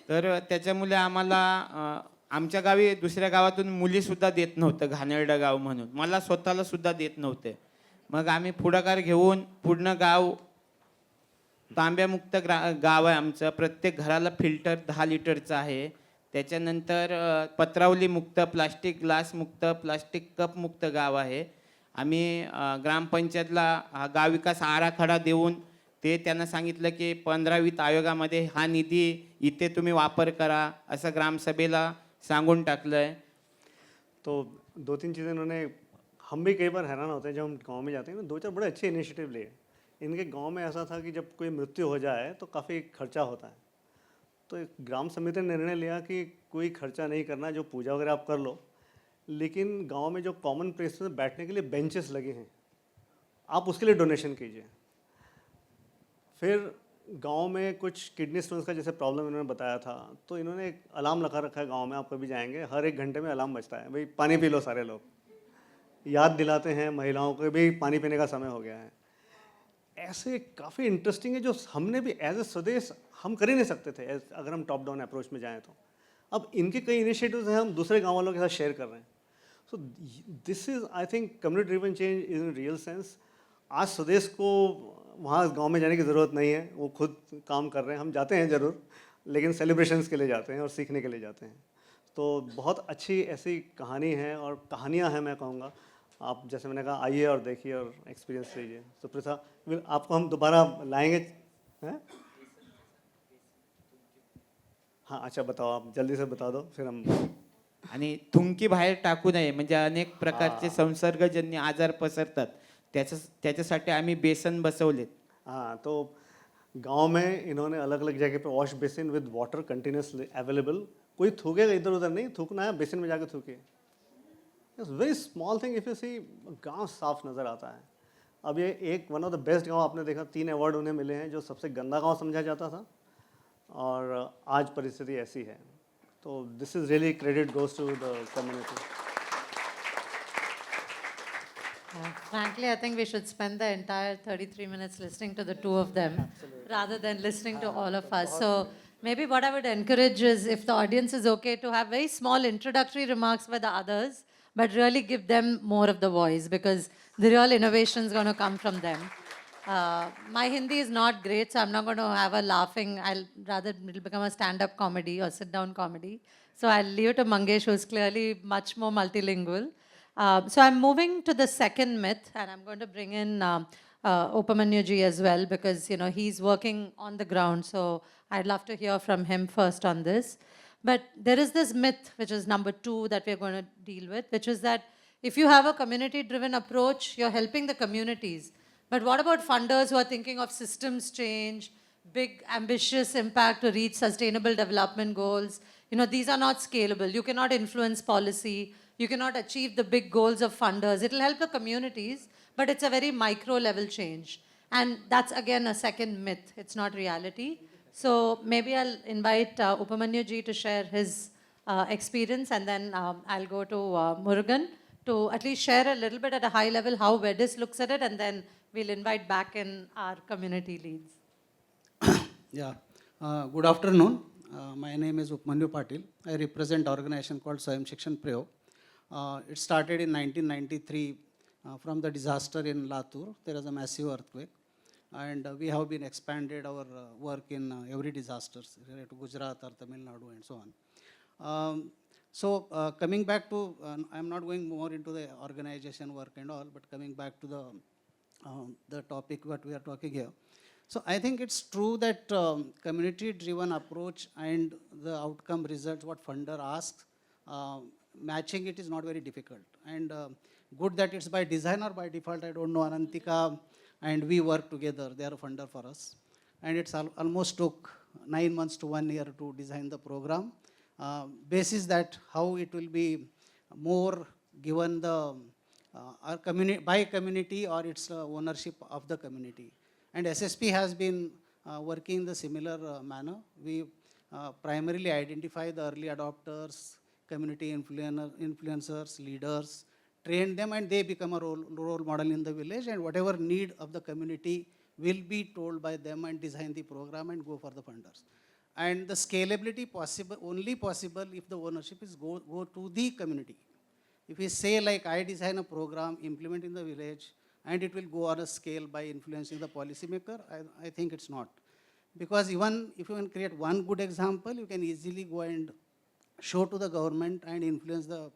तर त्याच्यामुळे आम्हाला आमच्या गावी दुसऱ्या गावातून मुली सुद्धा देत नव्हतं, घाणेरडं गाव म्हणून. मला स्वतःला सुद्धा देत नव्हते. मग आम्ही पुढाकार घेऊन पूर्ण गाव तांब्यामुक्त गाव आहे आमचं. प्रत्येक घराला फिल्टर 10 लिटरचं आहे. त्याच्यानंतर पत्रावली मुक्त, प्लास्टिक ग्लास मुक्त, प्लास्टिक कप मुक्त गाव आहे. आम्ही ग्रामपंचायतला गाव विकास आराखडा देऊन ते त्यांना सांगितलं की 15 वित्त आयोगामध्ये हा निधी इथे तुम्ही वापर करा, असं ग्रामसभेला सांगून टाकलं है. तो 2-3 चीज़ें इन्होंने, हम भी कई बार हैरान होते हैं जब हम गांव में जाते हैं ना, 2-4 बड़े अच्छे इनिशिएटिव लिए. इनके गांव में ऐसा था कि जब कोई मृत्यु हो जाए तो काफ़ी खर्चा होता है. तो एक ग्राम समिति ने निर्णय लिया कि कोई खर्चा नहीं करना, जो पूजा वगैरह आप कर लो, लेकिन गांव में जो कॉमन प्लेस में बैठने के लिए बेंचेस लगे हैं, आप उसके लिए डोनेशन कीजिए. फिर गांव में कुछ किडनी स्टोन्स का जैसे प्रॉब्लम इन्होंने बताया था, तो इन्होंने एक अलार्म लगा रखा है गांव में. आप कभी जाएंगे हर 1 घंटे में अलार्म बजता है, भाई पानी पी लो. सारे लोग याद दिलाते हैं महिलाओं को भी पानी पीने का समय हो गया है. ऐसे काफ़ी इंटरेस्टिंग है जो हमने भी एज ए स्वदेश हम कर ही नहीं सकते थे अगर हम टॉप डाउन अप्रोच में जाएँ तो. अब इनके कई इनिशिएटिव्स हैं, हम दूसरे गाँव वालों के साथ शेयर कर रहे हैं. So this is I think community driven change in real sense. आज स्वदेश को वहाँ गांव में जाने की ज़रूरत नहीं है, वो खुद काम कर रहे हैं. हम जाते हैं ज़रूर, लेकिन सेलिब्रेशंस के लिए जाते हैं और सीखने के लिए जाते हैं. तो बहुत अच्छी ऐसी कहानी है और कहानियाँ हैं मैं कहूँगा. आप जैसे मैंने कहा, आइए और देखिए और एक्सपीरियंस लीजिए. सुप्रीता, आपको हम दोबारा लाएंगे हैं? हाँ अच्छा, बताओ, आप जल्दी से बता दो फिर हम. आणि थुंकी बाहेर टाकू नये, म्हणजे अनेक प्रकारचे संसर्गजन्य आजार पसरतात. त्याच्यासाठी आम्ही बेसन बसवलेत. हाँ, तो गांव में इन्होंने अलग अलग जगह पे wash basin with water continuously available. कोई थूकेगा इधर उधर नहीं, थूकना है बेसिन में जाके थूके. It's very small thing. If you see, गांव साफ नज़र आता है. अब ये एक वन ऑफ द बेस्ट गांव आपने देखा, 3 अवार्ड उन्हें मिले हैं, जो सबसे गंदा गांव समझा जाता था, और आज परिस्थिति ऐसी है. तो this is really credit goes to the community. Frankly, I think we should spend the entire 33 minutes listening to the two of them rather than listening to all of us. So maybe what I would encourage is, if the audience is okay, to have very small introductory remarks by the others, but really give them more of the voice, because the real innovation is going to come from them. My Hindi is not great, so I'm not going to have a laughing. I'll rather, it'll become a stand-up comedy or sit-down comedy. So I'll leave it to Mangesh, who's clearly much more multilingual. So I'm moving to the second myth, and I'm going to bring in Upamanyu ji as well, because he's working on the ground. So I'd love to hear from him first on this. But there is this myth, which is number 2, that we're going to deal with, which is that If you have a community-driven approach, you're helping the communities. But what about funders who are thinking of systems change, big ambitious impact to reach sustainable development goals? You know, these are not scalable. You cannot influence policy. You cannot achieve the big goals of funders. It'll help the communities, but it's a very micro level change. And that's again a second myth. It's not reality. So maybe I'll invite Upamanyu ji to share his experience, and then I'll go to Murugan to at least share a little bit at a high level how Vedis looks at it, and then we'll invite back in our community leads. Yeah. Good afternoon. My name is Upmanyu Patil. I represent an organization called Swayam Shikshan Prayog. It started in 1993 from the disaster in Latur. There was a massive earthquake. And we have been expanded our work in every disasters related to Gujarat or Tamil Nadu and so on. Coming back to, I'm not going more into the organization work and all, but coming back to the topic what we are talking here. So I think it's true that community-driven approach and the outcome results, what funder asks, matching it is not very difficult. And good that it's by design or by default, I don't know, Anantika and we work together, they are a funder for us. And it's almost took 9 months to 1 year to design the program. Basis that how it will be more given the our community, by community or its ownership of the community. And SSP has been working in the similar manner. We primarily identify the early adopters, community influencers, leaders, train them, and they become a role model in the village, and whatever need of the community will be told by them and design the program and go for the funders. And the scalability only possible if the ownership is go to the community. If we say like I design a program, implement in the village, and it will go on a scale by influencing the policymaker, I think it's not. Because even if you can create one good example, you can easily go and show to the government and influence the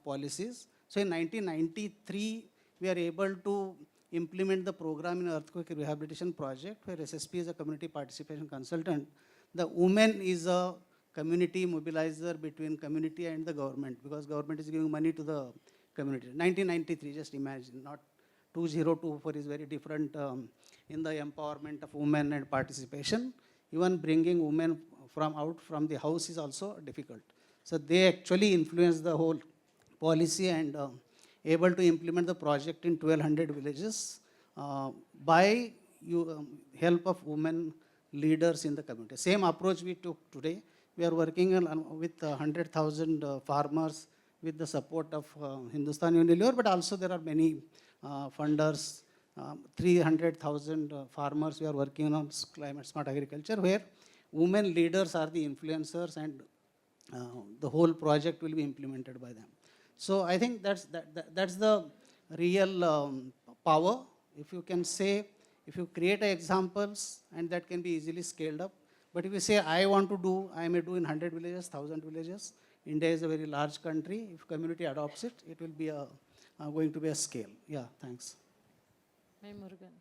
policies. So in 1993, we are able to implement the program in earthquake rehabilitation project where SSP is a community participation consultant. The woman is a community mobilizer between community and the government because government is giving money to the community. 1993, just imagine, not 2024 is very different in the empowerment of women and participation. Even bringing women out from the house is also difficult. So they actually influence the whole policy and able to implement the project in 1,200 villages by help of women leaders in the community. Same approach we took today. We are working with 100,000 farmers with the support of Hindustan Unilever, but also there are many funders, 300,000 farmers we are working on climate smart agriculture, where women leaders are the influencers and the whole project will be implemented by them. So I think that's the real power. If you can say, if you create examples and that can be easily scaled up. But if you say, I want to do, I may do in 100 villages, 1,000 villages. India is a very large country. If community adopts it, it will be going to be a scale. Yeah, thanks. Murugan.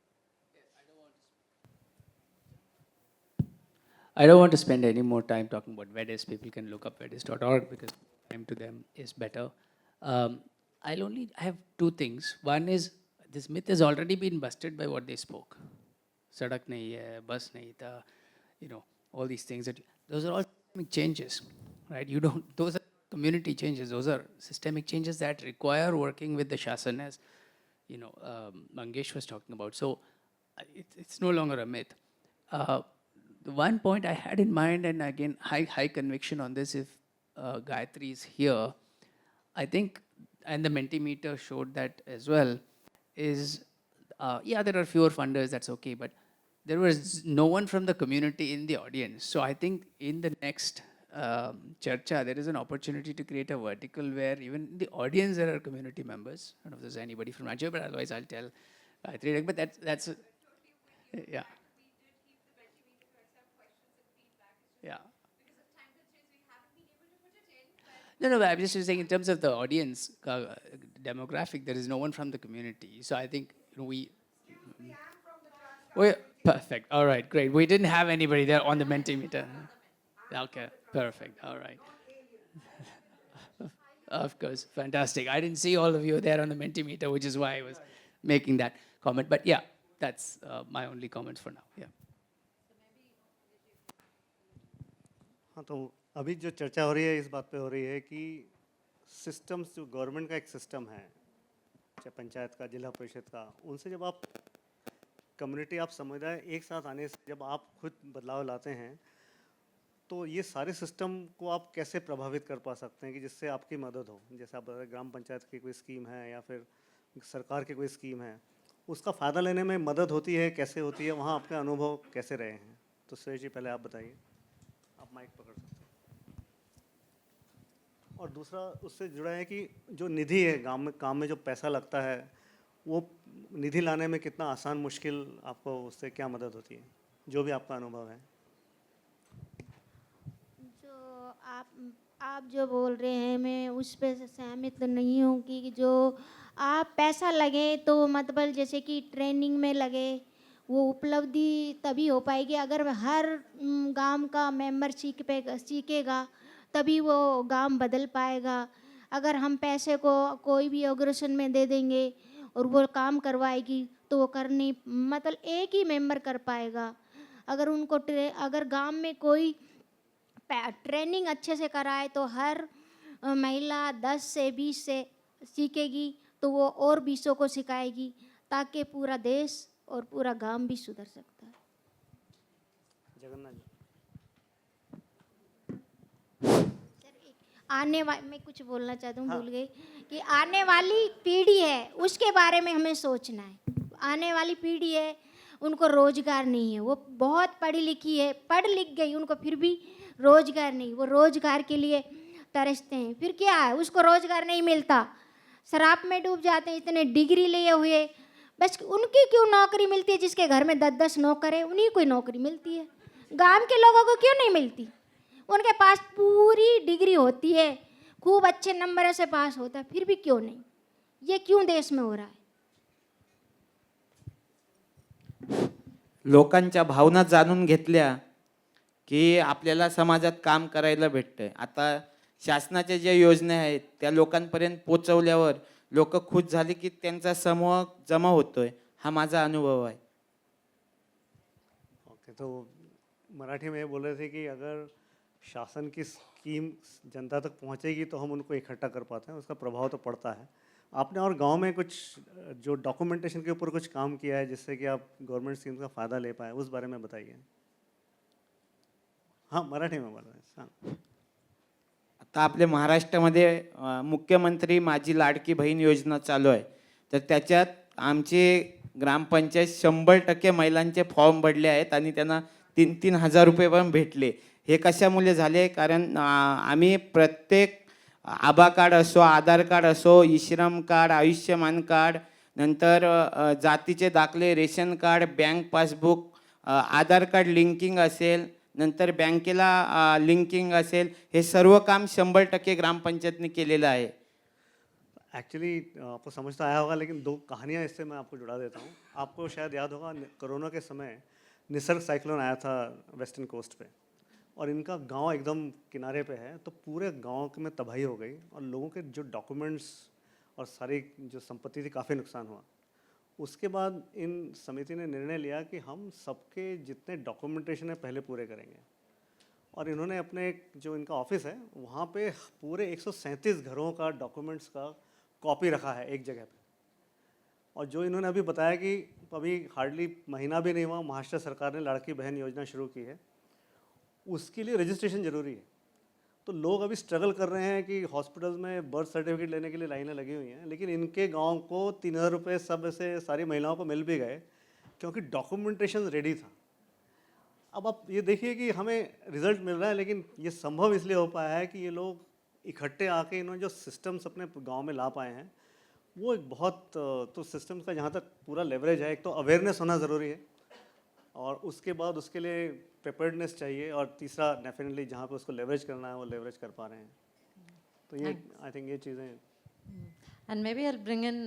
I don't want to spend any more time talking about Vedis. People can look up vedis.org because time to them is better. I have two things. One is this myth has already been busted by what they spoke. Sadak nahi hai, bus nahi tha, all these things. Those are all systemic changes, right? Those are community changes. Those are systemic changes that require working with the Shasan, as Mangesh was talking about. So it's no longer a myth. The one point I had in mind, and again, high conviction on this, if Gayatri is here, I think, and the Mentimeter showed that as well, is, there are fewer funders, that's okay, but there was no one from the community in the audience. So I think in the next Charcha, there is an opportunity to create a vertical where even in the audience there are community members. I don't know if there's anybody from Rajya, but otherwise I'll tell Gayatri. But that's yeah. Yeah. No, but I'm just saying in terms of the audience demographic, there is no one from the community. So I think perfect. All right, great. We didn't have anybody there on the Mentimeter. Okay, perfect. All right. Of course, fantastic. I didn't see all of you there on the Mentimeter, which is why I was making that comment. But yeah, that's my only comments for now. Yeah. हाँ, तो अभी जो चर्चा हो रही है इस बात पे हो रही है कि सिस्टम्स, जो गवर्नमेंट का एक सिस्टम है, चाहे पंचायत का, जिला परिषद का, उनसे जब आप कम्युनिटी, आप समुदाय एक साथ आने से जब आप खुद बदलाव लाते हैं, तो ये सारे सिस्टम को आप कैसे प्रभावित कर पा सकते हैं कि जिससे आपकी मदद हो? जैसे आप बता रहे ग्राम पंचायत की कोई स्कीम है या फिर सरकार की कोई स्कीम है, उसका फ़ायदा लेने में मदद होती है, कैसे होती है, वहाँ आपके अनुभव कैसे रहे हैं? तो सुरेश जी, पहले आप बताइए, आप माइक पकड़ सकते हैं। और दूसरा उससे जुड़ा है कि जो निधि है, गांव में काम में जो पैसा लगता है, वो निधि लाने में कितना आसान, मुश्किल, आपको उससे क्या मदद होती है, जो भी आपका अनुभव है? जो आप जो बोल रहे हैं, मैं उस पे से सहमत नहीं हूँ कि जो आप पैसा लगे तो मतलब जैसे कि ट्रेनिंग में लगे, वो उपलब्धि तभी हो पाएगी अगर हर गांव का मेंबर सीखेगा, तभी वो गांव बदल पाएगा। अगर हम पैसे को कोई भी ऑर्गेनाइजेशन में दे देंगे और वो काम करवाएगी तो वो कर नहीं, मतलब एक ही मेंबर कर पाएगा। अगर उनको अगर गांव में कोई ट्रेनिंग अच्छे से कराए तो हर महिला 10 से 20 से सीखेगी तो वो और 20 को सिखाएगी, ताकि पूरा देश और पूरा गांव भी सुधर सकता है। जगन्नाथ जी। मैं कुछ बोलना चाहती हूँ, भूल गई कि आने वाली पीढ़ी है उसके बारे में हमें सोचना है। आने वाली पीढ़ी है, उनको रोजगार नहीं है, वो बहुत पढ़ी लिखी है, पढ़ लिख गई, उनको फिर भी रोजगार नहीं, वो रोजगार के लिए तरसते हैं। फिर क्या है, उसको रोजगार नहीं मिलता, शराब में डूब जाते हैं, इतने डिग्री लिए हुए, बस उनकी क्यों नौकरी मिलती है? जिसके घर में 10-10 नौकर है, उन्हीं को नौकरी मिलती है, गांव के लोगों को क्यों नहीं मिलती? उनके पास पूरी डिग्री होती है, खूब अच्छे नंबरों से पास होता है, फिर भी क्यों नहीं? ये क्यों देश में हो रहा है? लोकांच्या भावना जाणून घेतल्या की आपल्याला समाजात काम करायला भेटतंय. आता शासनाच्या ज्या योजना आहेत त्या लोकांपर्यंत पोचवल्यावर लोक खुश झाले की त्यांचा समूह जमा होतोय. हा माझा अनुभव आहे. ओके, तो मराठी में ये बोल रहे थे कि अगर शासन की स्कीम जनता तक पहुंचेगी तो हम उनको इकट्ठा कर पाते हैं, उसका प्रभाव तो पड़ता है। आपने और गांव में कुछ जो डॉक्यूमेंटेशन के ऊपर कुछ काम किया है जिससे कि आप गवर्नमेंट स्कीम का फ़ायदा ले पाए, उस बारे में बताइए। हाँ, मराठी में बोल रहे हैं, सांग. आता आपल्या महाराष्ट्रामध्ये मुख्यमंत्री माझी लाडकी बहीण योजना चालू आहे. तर त्याच्यात आमचे ग्रामपंचायत 100% महिलांचे फॉर्म भरले आहेत आणि त्यांना 3-3 हजार रुपये पण भेटले. हे कशामुळे झाले? कारण आम्ही प्रत्येक आभा कार्ड असो, आधार कार्ड असो, ई-श्रम कार्ड, आयुष्यमान कार्ड, नंतर जातीचे दाखले, रेशन कार्ड, बँक पासबुक, आधार कार्ड लिंकिंग असेल, नंतर बँकेला लिंकिंग असेल, हे सर्व काम 100% ग्रामपंचायतने केलेलं आहे. एक्चुअली आपको समझ तो आया होगा, लेकिन दो कहानियाँ इससे मैं आपको जुड़ा देता हूँ। आपको शायद याद होगा, कोरोना के समय निसर्ग साइक्लोन आया था वेस्टर्न कोस्ट पे, और इनका गांव एकदम किनारे पे है, तो पूरे गांव में तबाही हो गई और लोगों के जो डॉक्यूमेंट्स और सारी जो संपत्ति थी, काफ़ी नुकसान हुआ। उसके बाद इन समिति ने निर्णय लिया कि हम सबके जितने डॉक्यूमेंटेशन है पहले पूरे करेंगे, और इन्होंने अपने जो इनका ऑफिस है वहाँ पे पूरे 137 घरों का डॉक्यूमेंट्स का कॉपी रखा है एक जगह पे। और जो इन्होंने अभी बताया कि अभी हार्डली महीना भी नहीं हुआ, महाराष्ट्र सरकार ने लाड़की बहन योजना शुरू की है, उसके लिए रजिस्ट्रेशन ज़रूरी है। तो लोग अभी स्ट्रगल कर रहे हैं कि हॉस्पिटल्स में बर्थ सर्टिफिकेट लेने के लिए लाइनें लगी हुई हैं, लेकिन इनके गांव को 3000 रुपये सब से सारी महिलाओं को मिल भी गए क्योंकि डॉक्यूमेंटेशन रेडी था। अब आप ये देखिए कि हमें रिजल्ट मिल रहा है, लेकिन ये संभव इसलिए हो पाया है कि ये लोग इकट्ठे आके इन्होंने जो सिस्टम्स अपने गांव में ला पाए हैं, वो एक बहुत, तो सिस्टम्स का जहाँ तक पूरा लेवरेज है, एक तो अवेयरनेस होना ज़रूरी है, और उसके बाद उसके लिए प्रिपेयर्डनेस चाहिए, और तीसरा डेफिनेटली जहाँ पे उसको लेवरेज करना है वो लेवरेज कर पा रहे हैं। तो ये आई थिंक ये चीज़ें. And maybe I'll bring in,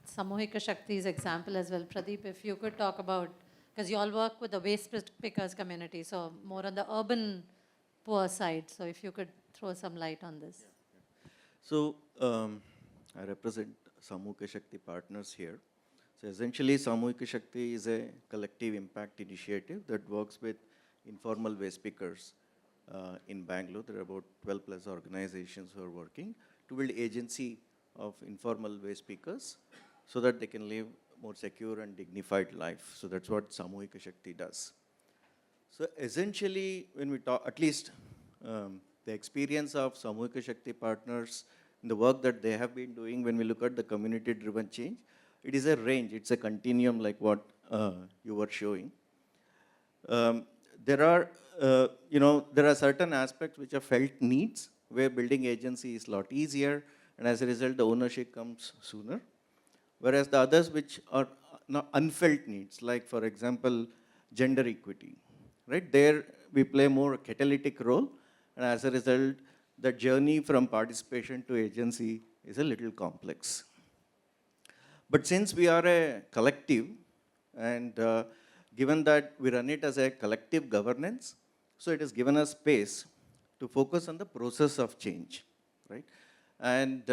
Samuhika Shakti's example as well. Pradeep, if you could talk about, because you all work with the waste pickers community, so more on the urban poor side. So if you could throw some light on this. So I represent Samuhika Shakti Partners here. So essentially, Samuhika Shakti is a collective impact initiative that works with informal waste pickers in Bangalore. There are about 12 plus organizations who are working to build agency of informal waste pickers so that they can live more secure and dignified life. So that's what Samuhika Shakti does. So essentially, when we talk, at least the experience of Samuhika Shakti Partners, the work that they have been doing, when we look at the community-driven change, it is a range, it's a continuum like what you were showing. There are, there are certain aspects which are felt needs, where building agency is a lot easier, and as a result, the ownership comes sooner. Whereas the others which are not unfelt needs, like for example, gender equity, right? There we play more catalytic role, and as a result, the journey from participation to agency is a little complex. But since we are a collective, and given that we run it as a collective governance, so it has given us space to focus on the process of change, right? And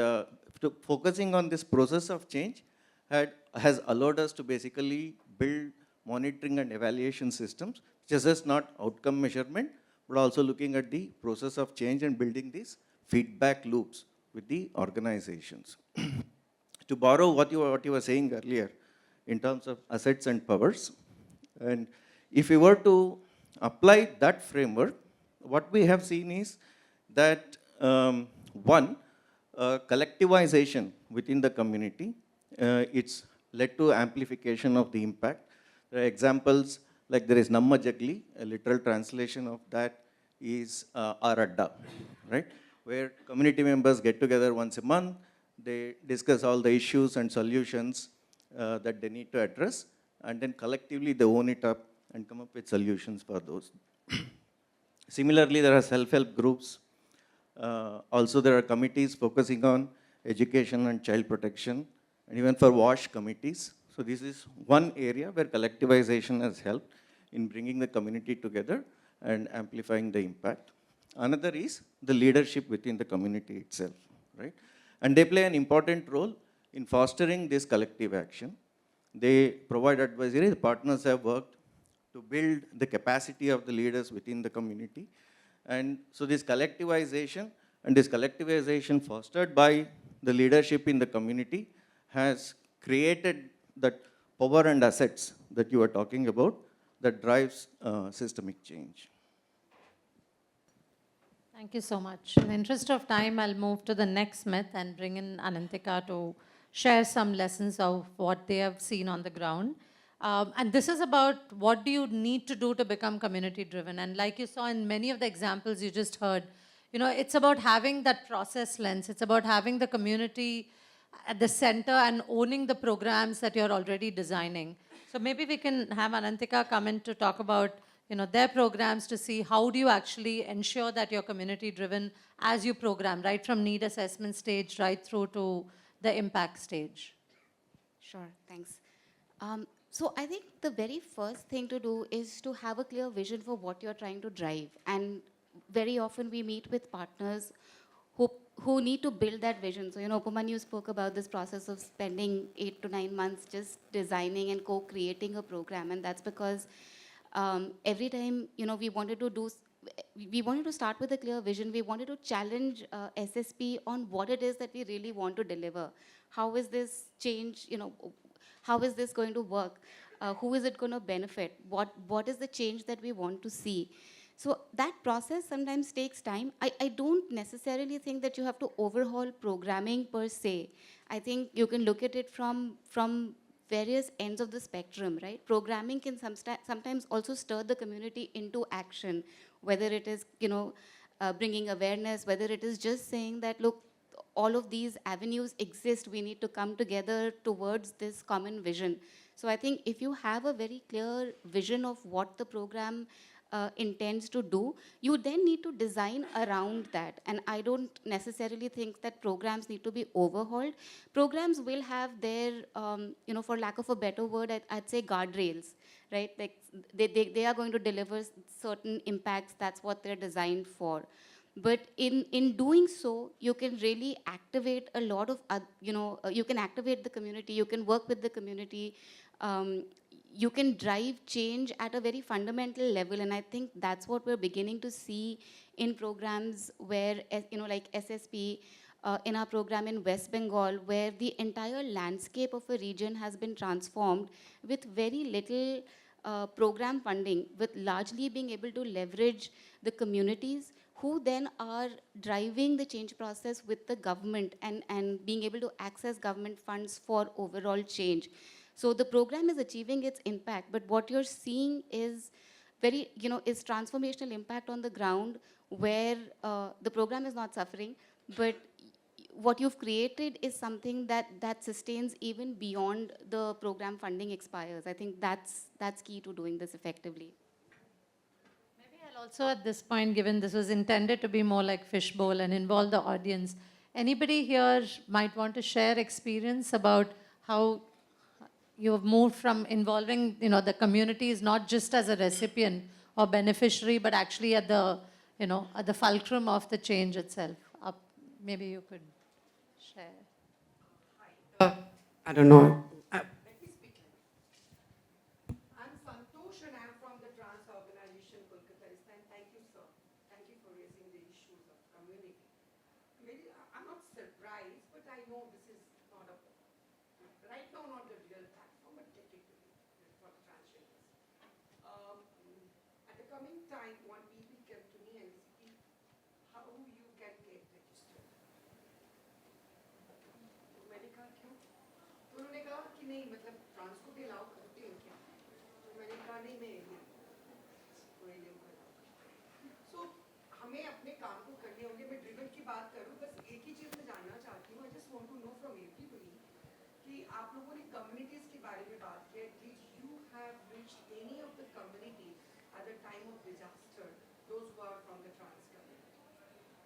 focusing on this process of change has allowed us to basically build monitoring and evaluation systems, which is just not outcome measurement, but also looking at the process of change and building these feedback loops with the organizations. To borrow what you were saying earlier in terms of assets and powers, and if we were to apply that framework, what we have seen is that one, collectivization within the community, it's led to amplification of the impact. There are examples like there is Namma Jagli, a literal translation of that is our Adda, right? Where community members get together once a month, they discuss all the issues and solutions that they need to address, and then collectively they own it up and come up with solutions for those. Similarly, there are self-help groups. Also, there are committees focusing on education and child protection, and even for WASH committees. So this is one area where collectivization has helped in bringing the community together and amplifying the impact. Another is the leadership within the community itself, right? And they play an important role in fostering this collective action. They provide advisory. The partners have worked to build the capacity of the leaders within the community. And so this collectivization fostered by the leadership in the community has created that power and assets that you are talking about that drives systemic change. Thank you so much. In the interest of time, I'll move to the next myth and bring in Anantika to share some lessons of what they have seen on the ground. And this is about what do you need to do to become community driven. And like you saw in many of the examples you just heard, it's about having that process lens. It's about having the community at the center and owning the programs that you're already designing. So maybe we can have Anantika come in to talk about their programs to see how do you actually ensure that you're community driven as you program, right from need assessment stage right through to the impact stage. Sure, thanks. So I think the very first thing to do is to have a clear vision for what you're trying to drive. And very often we meet with partners who need to build that vision. So, Upamanyu spoke about this process of spending 8 to 9 months just designing and co-creating a program. And that's because every time, we wanted to start with a clear vision. We wanted to challenge SSP on what it is that we really want to deliver. How is this change, how is this going to work? Who is it going to benefit? What is the change that we want to see? So that process sometimes takes time. I don't necessarily think that you have to overhaul programming per se. I think you can look at it from various ends of the spectrum, right? Programming can sometimes also stir the community into action, whether it is, bringing awareness, whether it is just saying that, look, all of these avenues exist, we need to come together towards this common vision. So I think if you have a very clear vision of what the program intends to do, you then need to design around that. And I don't necessarily think that programs need to be overhauled. Programs will have their, for lack of a better word, I'd say guardrails, right? Like they are going to deliver certain impacts. That's what they're designed for. But in doing so, you can really activate a lot of, you can activate the community, you can work with the community, you can drive change at a very fundamental level. And I think that's what we're beginning to see in programs where, like SSP, in our program in West Bengal, where the entire landscape of a region has been transformed with very little program funding, with largely being able to leverage the communities who then are driving the change process with the government and being able to access government funds for overall change. So the program is achieving its impact, but what you're seeing is is transformational impact on the ground, where the program is not suffering, but what you've created is something that sustains even beyond the program funding expires. I think that's key to doing this effectively. Maybe I'll also at this point, given this was intended to be more like fishbowl and involve the audience, anybody here might want to share experience about how you have moved from involving, the communities not just as a recipient or beneficiary, but actually at the, at the fulcrum of the change itself. Maybe you could share. I don't know. I'm Santosh and I'm from the Trans Organization Kolkata. And thank you, sir. Thank you for raising the issues of community. Maybe I'm not surprised, but I know this is not right now not the real platform, but take it to for the transgenders. At the coming time, one people came to me and speak how you can get registered. मैंने कहा क्यों? तो उन्होंने कहा कि नहीं मतलब trans को भी अलाउ करते हो क्या? तो मैंने कहा नहीं मैं कोई नहीं सो हमें अपने काम को करने होंगे. मैं ड्रिवन की बात करूं, बस एक ही चीज मैं जानना चाहती हूँ. I just want to know from everybody कि आप लोगों ने कम्युनिटीज के बारे में बात की. Did you have reached any of the community at the time of disaster, those who are from the trans community?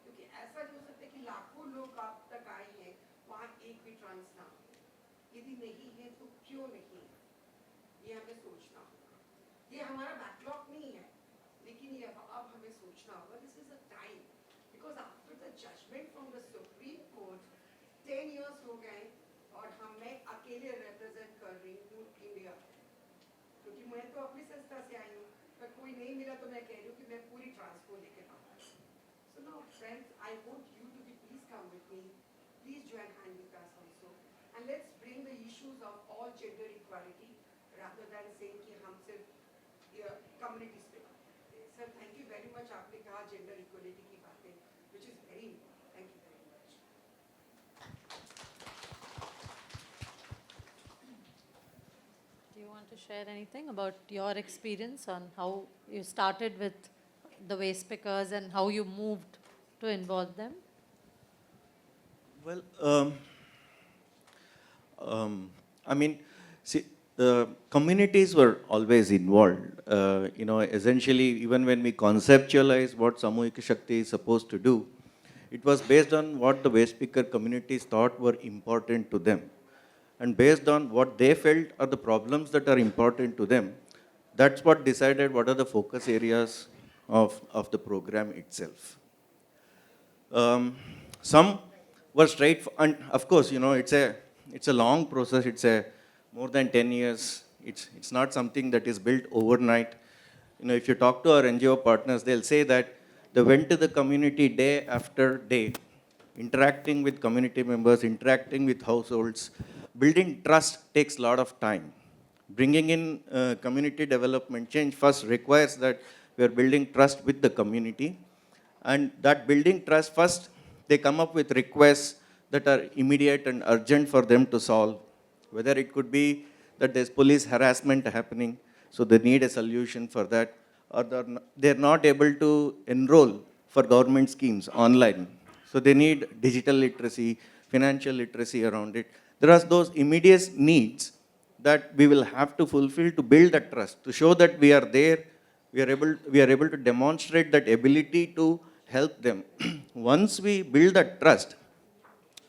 क्योंकि ऐसा नहीं हो सकता कि लाखों लोग आप तक आए हैं, वहाँ एक भी ट्रांस ना हो. यदि नहीं है तो क्यों नहीं? ये हमें सोचना होगा. ये हमारा बैकलॉग नहीं है, लेकिन ये अब हमें सोचना होगा. This is a time, because after the judgement from the supreme court 10 years हो गए और मैं अकेले रिप्रेजेंट कर रही हूँ इंडिया, क्योंकि मैं तो अपनी संस्था से आई हूँ, पर कोई नहीं मिला तो मैं कह रही हूँ कि मैं पूरी ट्रांस को लेकर आऊँ. So now friends, I want you to be please come with me, please join hand with us also, and let's bring the issues of all gender equality rather than saying कि हम सिर्फ communities पे बात करते हैं. Sir, thank you very much. आपने कहा gender equality की बातें, which is very important. Thank you very much. Do you want to share anything about your experience on how you started with the waste pickers and how you moved to involve them? Well, I mean, see, communities were always involved. Essentially, even when we conceptualized what Samuhika Shakti is supposed to do, it was based on what the waste picker communities thought were important to them. And based on what they felt are the problems that are important to them, that's what decided what are the focus areas of the program itself. Some were straight, and of course, it's a long process. It's a more than 10 years. It's not something that is built overnight. If you talk to our NGO partners, they'll say that they went to the community day after day, interacting with community members, interacting with households. Building trust takes a lot of time. Bringing in community development change first requires that we are building trust with the community. And that building trust first, they come up with requests that are immediate and urgent for them to solve. Whether it could be that there's police harassment happening, so they need a solution for that, or they're not able to enroll for government schemes online. So they need digital literacy, financial literacy around it. There are those immediate needs that we will have to fulfill to build that trust, to show that we are there, we are able to demonstrate that ability to help them. Once we build that trust,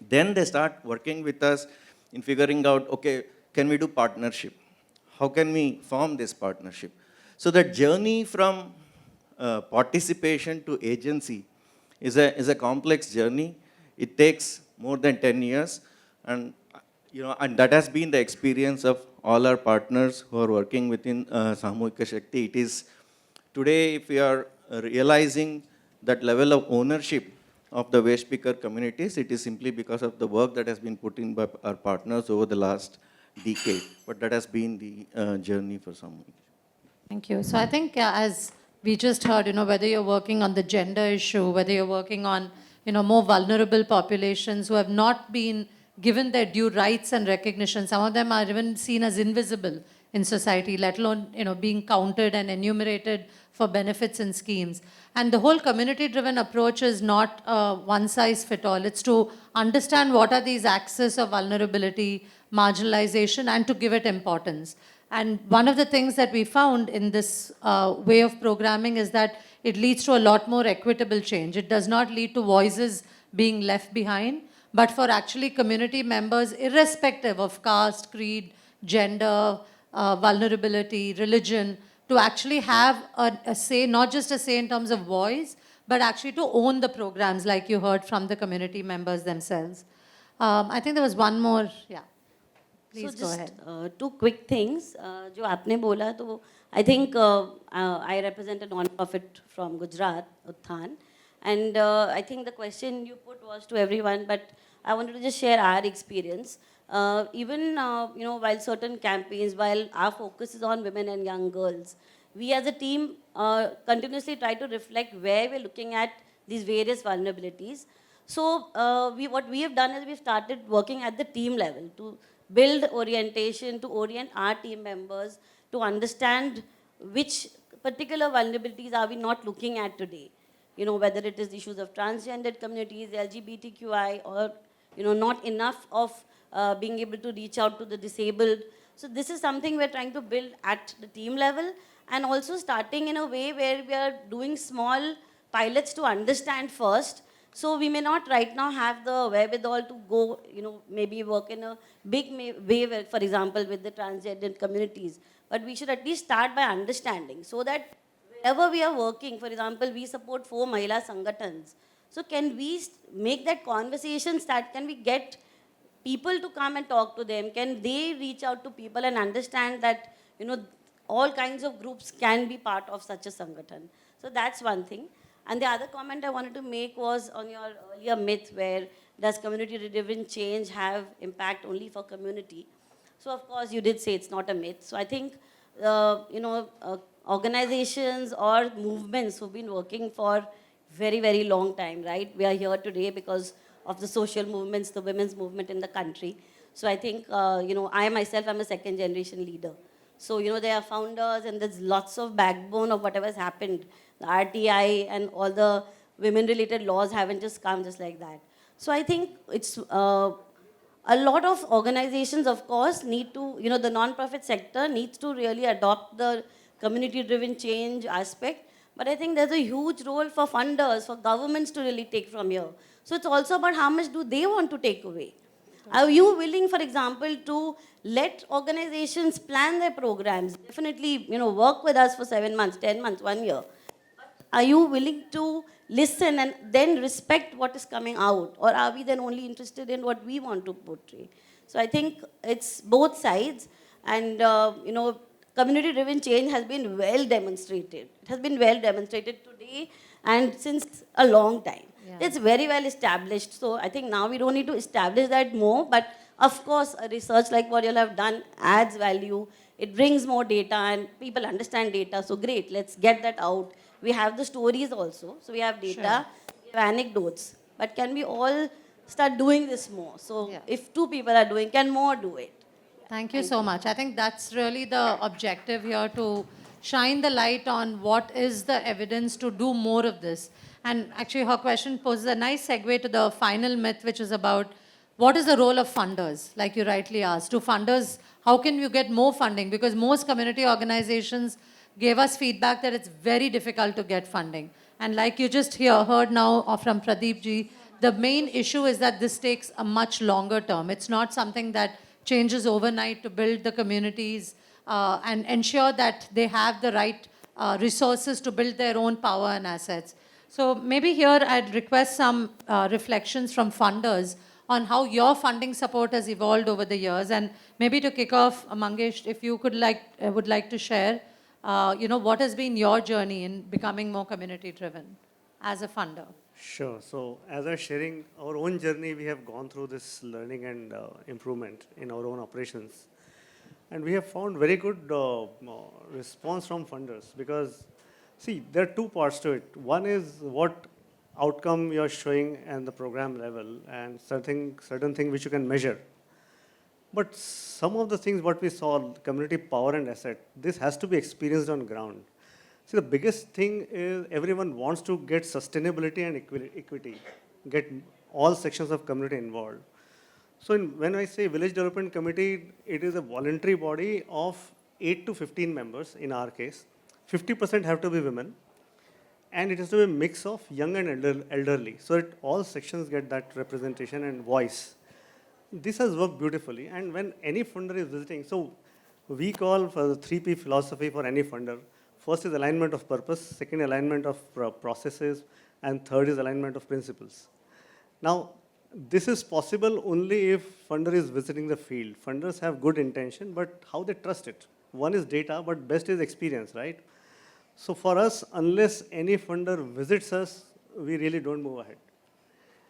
then they start working with us in figuring out, okay, can we do partnership? How can we form this partnership? So that journey from participation to agency is a complex journey. It takes more than 10 years, and and that has been the experience of all our partners who are working within Samuhika Shakti. It is today, if we are realizing that level of ownership of the waste picker communities, it is simply because of the work that has been put in by our partners over the last decade. But that has been the journey for Samuhika. Thank you. So I think as we just heard, whether you're working on the gender issue, whether you're working on, more vulnerable populations who have not been given their due rights and recognition, some of them are even seen as invisible in society, let alone, being counted and enumerated for benefits and schemes. And the whole community-driven approach is not one size fit all. It's to understand what are these axes of vulnerability, marginalization, and to give it importance. And one of the things that we found in this way of programming is that it leads to a lot more equitable change. It does not lead to voices being left behind, but for actually community members, irrespective of caste, creed, gender, vulnerability, religion, to actually have a say, not just a say in terms of voice, but actually to own the programs, like you heard from the community members themselves. I think there was one more, yeah. Please go ahead. Two quick things. जो आपने बोला तो I think I represent a non-profit from Gujarat, Uthan, and I think the question you put was to everyone, but I wanted to just share our experience. Even while certain campaigns, while our focus is on women and young girls, we as a team continuously try to reflect where we're looking at these various vulnerabilities. So what we have done is we've started working at the team level to build orientation, to orient our team members to understand which particular vulnerabilities are we not looking at today. Whether it is issues of transgendered communities, LGBTQI, or, not enough of being able to reach out to the disabled. So this is something we're trying to build at the team level, and also starting in a way where we are doing small pilots to understand first. So we may not right now have the wherewithal to go, maybe work in a big way, for example, with the transgender communities. But we should at least start by understanding, so that wherever we are working, for example, we support 4 Mahila Sangatans. So can we make that conversation start? Can we get people to come and talk to them? Can they reach out to people and understand that, all kinds of groups can be part of such a Sangatan? So that's one thing. And the other comment I wanted to make was on your earlier myth, where does community-driven change have impact only for community? So of course you did say it's not a myth. So I think, organizations or movements who've been working for very, very long time, right? We are here today because of the social movements, the women's movement in the country. So I think, I myself am a second generation leader. So, there are founders and there's lots of backbone of whatever has happened. The RTI and all the women-related laws haven't just come just like that. So I think it's a lot of organizations, of course, need to, the non-profit sector needs to really adopt the community-driven change aspect. But I think there's a huge role for funders, for governments to really take from here. So it's also about how much do they want to take away. Are you willing, for example, to let organizations plan their programs? Definitely, work with us for 7 months, 10 months, 1 year. Are you willing to listen and then respect what is coming out? Or are we then only interested in what we want to portray? So I think it's both sides. And, community-driven change has been well demonstrated. It has been well demonstrated today and since a long time. Yeah. It's very well established. So I think now we don't need to establish that more. But of course, a research like what you have done adds value. It brings more data and people understand data. So great, let's get that out. We have the stories also. So we have data, we have anecdotes. But can we all start doing this more? So if 2 people are doing, can more do it? Thank you so much. I think that's really the objective here, to shine the light on what is the evidence to do more of this. And actually her question poses a nice segue to the final myth, which is about what is the role of funders, like you rightly asked. To funders, how can you get more funding? Because most community organizations gave us feedback that it's very difficult to get funding. And like you just heard now from Pradeep ji, the main issue is that this takes a much longer term. It's not something that changes overnight to build the communities and ensure that they have the right resources to build their own power and assets. So maybe here I'd request some reflections from funders on how your funding support has evolved over the years. And maybe to kick off, Mangesh, if you would like to share, what has been your journey in becoming more community driven as a funder? Sure. So, as I was sharing our own journey, we have gone through this learning and improvement in our own operations. And we have found very good response from funders because, see, there are two parts to it. One is what outcome you're showing at the program level and certain thing which you can measure. But some of the things what we saw, community power and asset, this has to be experienced on ground. See, the biggest thing is everyone wants to get sustainability and equity, get all sections of community involved. So when I say Village Development Committee, it is a voluntary body of 8 to 15 members in our case. 50% have to be women. And it has to be a mix of young and elderly. So that all sections get that representation and voice. This has worked beautifully. And when any funder is visiting, so we call for the 3P philosophy for any funder. First is alignment of purpose, second alignment of processes, and third is alignment of principles. Now, this is possible only if funder is visiting the field. Funders have good intention, but how they trust it? One is data, but best is experience, right? So for us, unless any funder visits us, we really don't move ahead.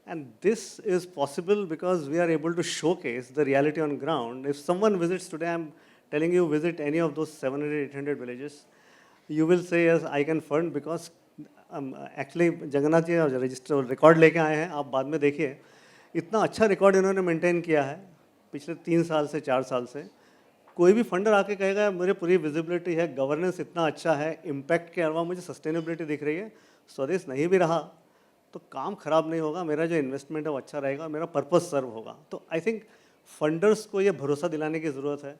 And this is possible because we are able to showcase the reality on ground. If someone visits today, I'm telling you, visit any of those 700, 800 villages, you will say, yes, I can fund because actually Jagannath ji register record लेके आए हैं, आप बाद में देखिए इतना अच्छा record इन्होंने मेंटेन किया है पिछले 3 साल से 4 साल से. कोई भी फंडर आके कहेगा मेरे पूरी विजिबिलिटी है, गवर्नेंस इतना अच्छा है, इम्पैक्ट के अलावा मुझे सस्टेनेबिलिटी दिख रही है, स्वदेश नहीं भी रहा तो काम खराब नहीं होगा, मेरा जो इन्वेस्टमेंट है वो अच्छा रहेगा, मेरा पर्पस सर्व होगा. तो आई थिंक फंडर्स को ये भरोसा दिलाने की ज़रूरत है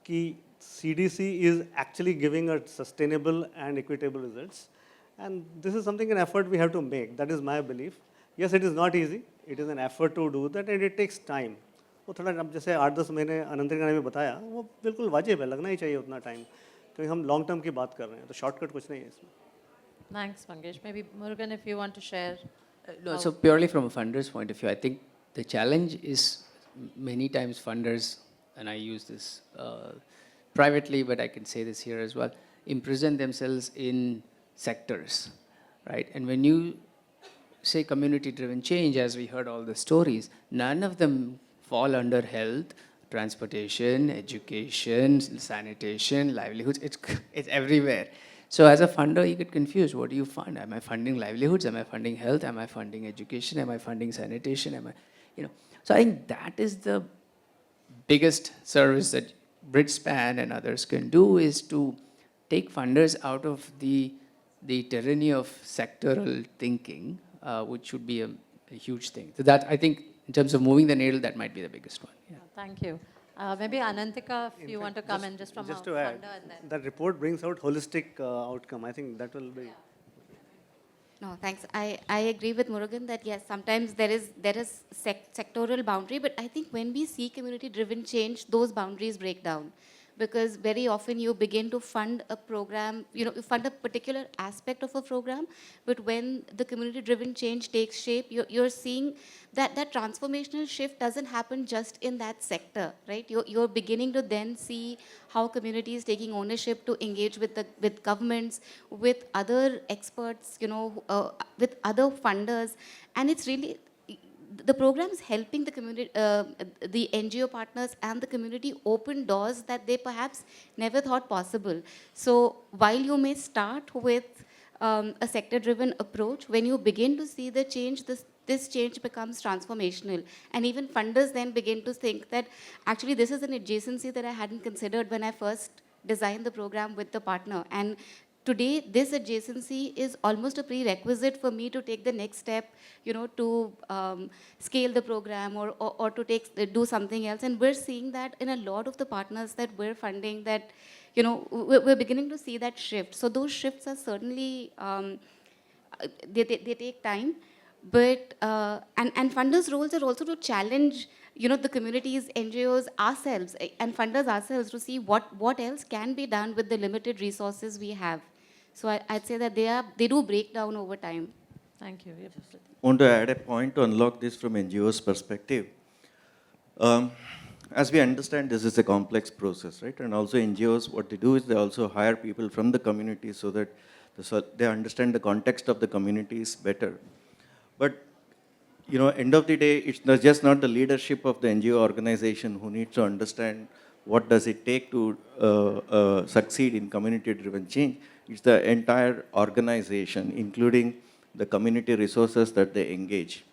कि CDC is actually giving us sustainable and equitable results. And this is something, an effort we have to make. That is my belief. Yes, it is not easy. It is an effort to do that and it takes time. वो थोड़ा अब जैसे 8-10 महीने अनंतरिका ने भी बताया, वो बिल्कुल वाजिब है, लगना ही चाहिए उतना टाइम, क्योंकि हम लॉन्ग टर्म की बात कर रहे हैं, तो शॉर्टकट कुछ नहीं है इसमें. Thanks, Mangesh. Maybe Murugan, if you want to share. No, so purely from a funder's point of view, I think the challenge is many times funders, and I use this privately, but I can say this here as well, imprison themselves in sectors, right? And when you say community-driven change, as we heard all the stories, none of them fall under health, transportation, education, sanitation, livelihoods. It's everywhere. So as a funder, you get confused. What do you fund? Am I funding livelihoods? Am I funding health? Am I funding education? Am I funding sanitation? Am I, So I think that is the biggest service that Bridgespan and others can do, is to take funders out of the tyranny of sectoral thinking, which should be a huge thing. So that, I think, in terms of moving the needle, that might be the biggest one. Yeah. Thank you. Maybe Anantika, if you want to come in just from just a to add, funder and then. that report brings out holistic outcome. I think that will be. No, thanks. I agree with Murugan that yes, sometimes there is sectoral boundary, but I think when we see community-driven change, those boundaries break down. Because very often you begin to fund a program, you fund a particular aspect of a program, but when the community-driven change takes shape, you're seeing that transformational shift doesn't happen just in that sector, right? You're beginning to then see how communities taking ownership to engage with governments, with other experts, with other funders, and it's really, the program is helping the community, the NGO partners and the community open doors that they perhaps never thought possible. So while you may start with a sector-driven approach, when you begin to see the change, this change becomes transformational. And even funders then begin to think that actually this is an adjacency that I hadn't considered when I first designed the program with the partner. And today, this adjacency is almost a prerequisite for me to take the next step, to scale the program or to do something else. And we're seeing that in a lot of the partners that we're funding, that, we're beginning to see that shift. So those shifts are certainly, they take time. But, and funders' roles are also to challenge, the communities, NGOs, ourselves, and funders ourselves to see what else can be done with the limited resources we have. So I'd say that they do break down over time. Thank you. Yep. Want to add a point to unlock this from NGO's perspective. As we understand, this is a complex process, right? And also NGOs, what they do is they also hire people from the community so that they understand the context of the communities better. But end of the day, it's just not the leadership of the NGO organization who needs to understand what does it take to succeed in community-driven change. It's the entire organization, including the community resources that they engage.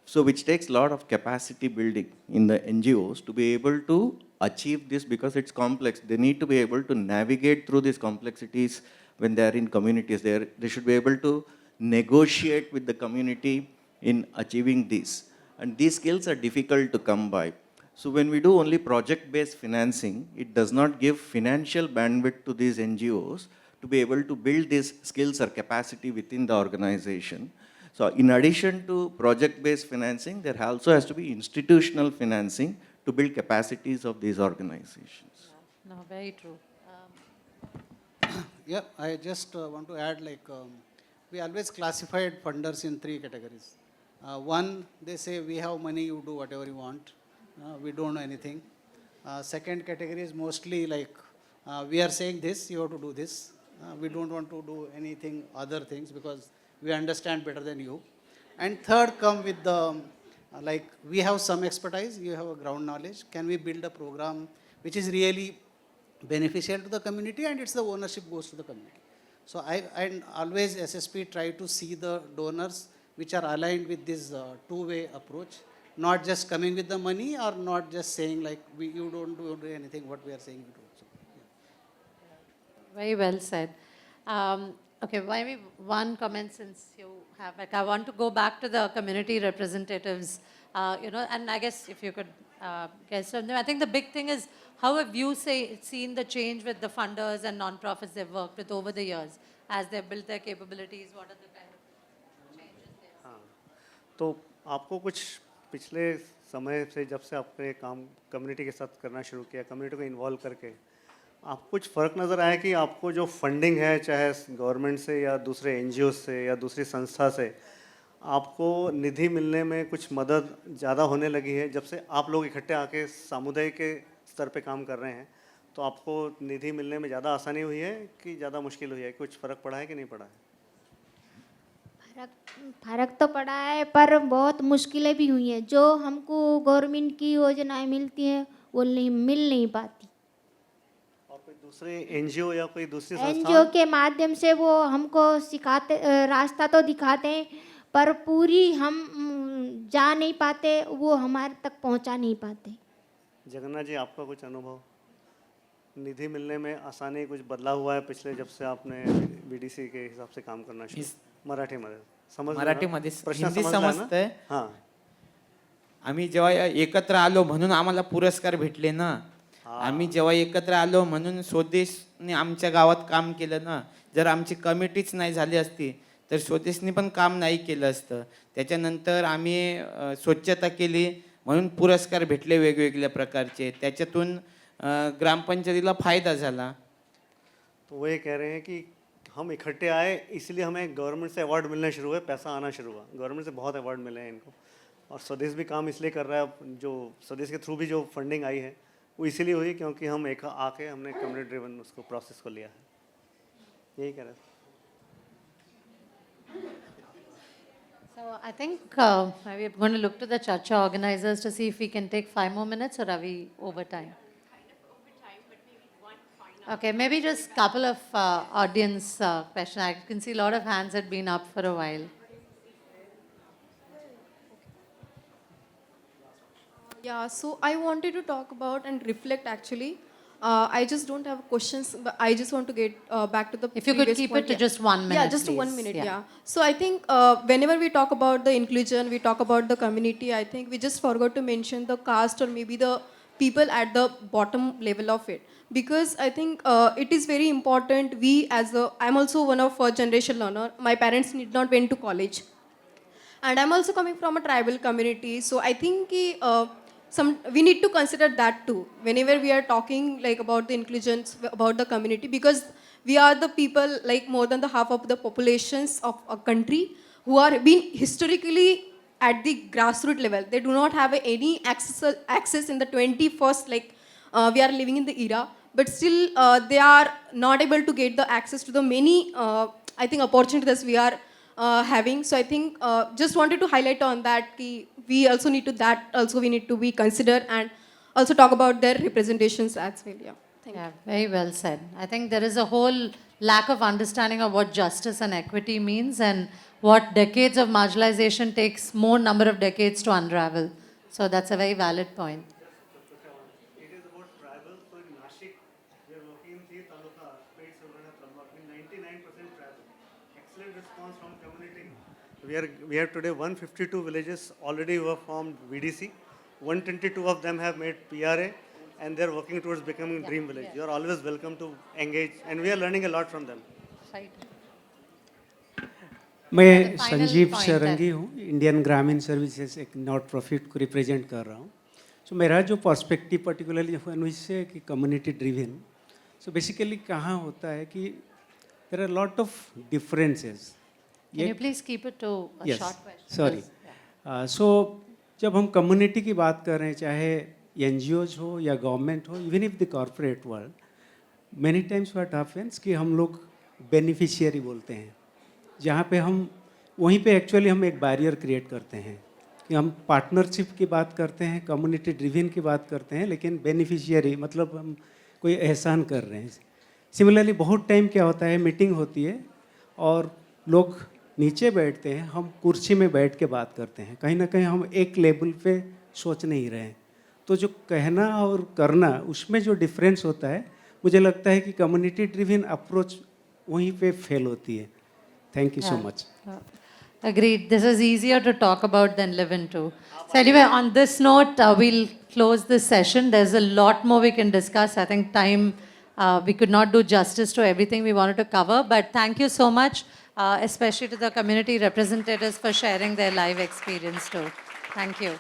So which takes a lot of capacity building in the NGOs to be able to achieve this because it's complex. They need to be able to navigate through these complexities when they are in communities. They should be able to negotiate with the community in achieving this. And these skills are difficult to come by. So when we do only project-based financing, it does not give financial bandwidth to these NGOs to be able to build these skills or capacity within the organization. So in addition to project-based financing, there also has to be institutional financing to build capacities of these organizations. No, very true. Yeah, I just want to add we always classified funders in 3 categories. One, they say we have money, you do whatever you want. We don't know anything. Second category is mostly we are saying this, you have to do this. We don't want to do anything other things because we understand better than you. And third come with the, we have some expertise, you have a ground knowledge. Can we build a program which is really beneficial to the community and it's the ownership goes to the community. So I always SSP try to see the donors which are aligned with this two-way approach, not just coming with the money or not just saying you don't do anything what we are saying you do. So, yeah. Very well said. Okay, maybe one comment since you have, I want to go back to the community representatives, and I guess if you could guess from them. I think the big thing is, how have you seen the change with the funders and non-profits they've worked with over the years as they've built their capabilities? What are the kind of changes they've seen? तो आपको कुछ पिछले समय से जब से आपने काम कम्युनिटी के साथ करना शुरू किया, कम्युनिटी को इन्वॉल्व करके, आपको कुछ फ़र्क नज़र आया कि आपको जो फंडिंग है, चाहे गवर्नमेंट से या दूसरे एनजीओ से या दूसरी संस्था से, आपको निधि मिलने में कुछ मदद ज़्यादा होने लगी है जब से आप लोग इकट्ठे आके सामुदायिक के स्तर पे काम कर रहे हैं? तो आपको निधि मिलने में ज़्यादा आसानी हुई है कि ज़्यादा मुश्किल हुई है? कुछ फ़र्क पड़ा है कि नहीं पड़ा है? फर्क तो पड़ा है, पर बहुत मुश्किलें भी हुई हैं। जो हमको गवर्नमेंट की योजनाएं मिलती हैं वो मिल नहीं पाती। और कोई दूसरे एनजीओ या कोई दूसरी संस्था एनजीओ के माध्यम से वो हमको सिखाते, रास्ता तो दिखाते हैं, पर पूरी हम जा नहीं पाते, वो हमारे तक पहुंचा नहीं पाते। जगन्नाथ जी, आपका कुछ अनुभव निधि मिलने में आसानी कुछ बदला हुआ है पिछले जब से आपने बीडीसी के हिसाब से काम करना शुरू? मराठीमध्ये समजलं ना? मराठीमध्ये प्रश्न हिंदी समजला ना? समजतंय. हां. आम्ही जेव्हा एकत्र आलो म्हणून आम्हाला पुरस्कार भेटले ना. आम्ही जेव्हा एकत्र आलो म्हणून स्वदेशने आमच्या गावात काम केलं ना. जर आमची कमिटीच नाही झाली असती तर स्वदेशने पण काम नाही केलं असतं. त्याच्यानंतर आम्ही स्वच्छता केली म्हणून पुरस्कार भेटले वेगवेगळ्या प्रकारचे. त्याच्यातून ग्रामपंचायतीला फायदा झाला. तो वो ये कह रहे हैं कि हम इकट्ठे आए इसलिए हमें गवर्नमेंट से अवार्ड मिलना शुरू हुए, पैसा आना शुरू हुआ। गवर्नमेंट से बहुत अवार्ड मिले हैं इनको, और स्वदेश भी काम इसलिए कर रहा है, जो स्वदेश के थ्रू भी जो फंडिंग आई है वो इसीलिए हुई क्योंकि हम एक आके हमने कम्युनिटी ड्रिवन उसको प्रोसेस को लिया है। यही कह रहे हैं। So I think we're going to look to the Chacha organizers to see if we can take 5 more minutes, or are we over time? Okay, maybe just couple of audience questions. I can see a lot of hands had been up for a while. Yeah, so I wanted to talk about and reflect actually. I just don't have questions, but I just want to get back to the If you could previous keep point. it to just 1 minute, Yeah, just please. 1 minute, Yeah. yeah. So I think whenever we talk about the inclusion, we talk about the community, I think we just forgot to mention the caste or maybe the people at the bottom level of it. Because I think it is very important, I'm also one of first generation learner. My parents did not went to college. And I'm also coming from a tribal community. So I think we need to consider that too. Whenever we are talking about the inclusion, about the community, because we are the people, more than the half of the populations of a country. who are been historically at the grassroots level. They do not have any access in the 21st, like we are living in the era, but still they are not able to get the access to the many, I think, opportunities we are having. So I think just wanted to highlight on that we also need to be considered and also talk about their representations as well. Yeah. Thank you. Yeah, very well said. I think there is a whole lack of understanding of what justice and equity means and what decades of marginalization takes more number of decades to unravel. So that's a very valid point. It is about travel. So in Nashik, we are working in 3 taluka, Pet, Suvarna, Trambak, in 99% travel. Excellent response from community. We have today 152 villages already were formed VDC. 122 of them have made PRA, and they're working towards becoming Dream Village. You are always welcome to engage, and we are learning a lot from them. Right. मैं final Sanjeev point शरंगी हूँ, Indian ग्रामीण services एक not profit को represent कर रहा हूँ. सो मेरा जो पर्सपेक्टिव पर्टिकुलरली से कि कम्युनिटी ड्रिवन, सो बेसिकली कहाँ होता है कि there are lot of differences. Can you please keep it to a short question? Sorry. So जब हम कम्युनिटी की बात कर रहे हैं, चाहे NGOs हो या गवर्नमेंट हो, even if the corporate world, many times what happens कि हम लोग बेनिफिशियरी बोलते हैं, जहाँ पे हम वहीं पे एक्चुअली हम एक बैरियर क्रिएट करते हैं कि हम पार्टनरशिप की बात करते हैं, कम्युनिटी ड्रिवन की बात करते हैं, लेकिन बेनिफिशियरी मतलब हम कोई एहसान कर रहे हैं. सिमिलरली बहुत टाइम क्या होता है, मीटिंग होती है और लोग नीचे बैठते हैं, हम कुर्सी में बैठ के बात करते हैं, कहीं ना कहीं हम एक लेवल पे सोच नहीं रहे हैं. तो जो कहना और करना उसमें जो डिफरेंस होता है, मुझे लगता है कि कम्युनिटी ड्रिवन अप्रोच वहीं पे फेल होती है. Thank you so much. Agreed. This is easier to talk about than live into. So anyway, on this note, we'll close this session. There's a lot more we can discuss. I think time, we could not do justice to everything we wanted to cover. But thank you so much, especially to the community representatives for sharing their live experience too. Thank you.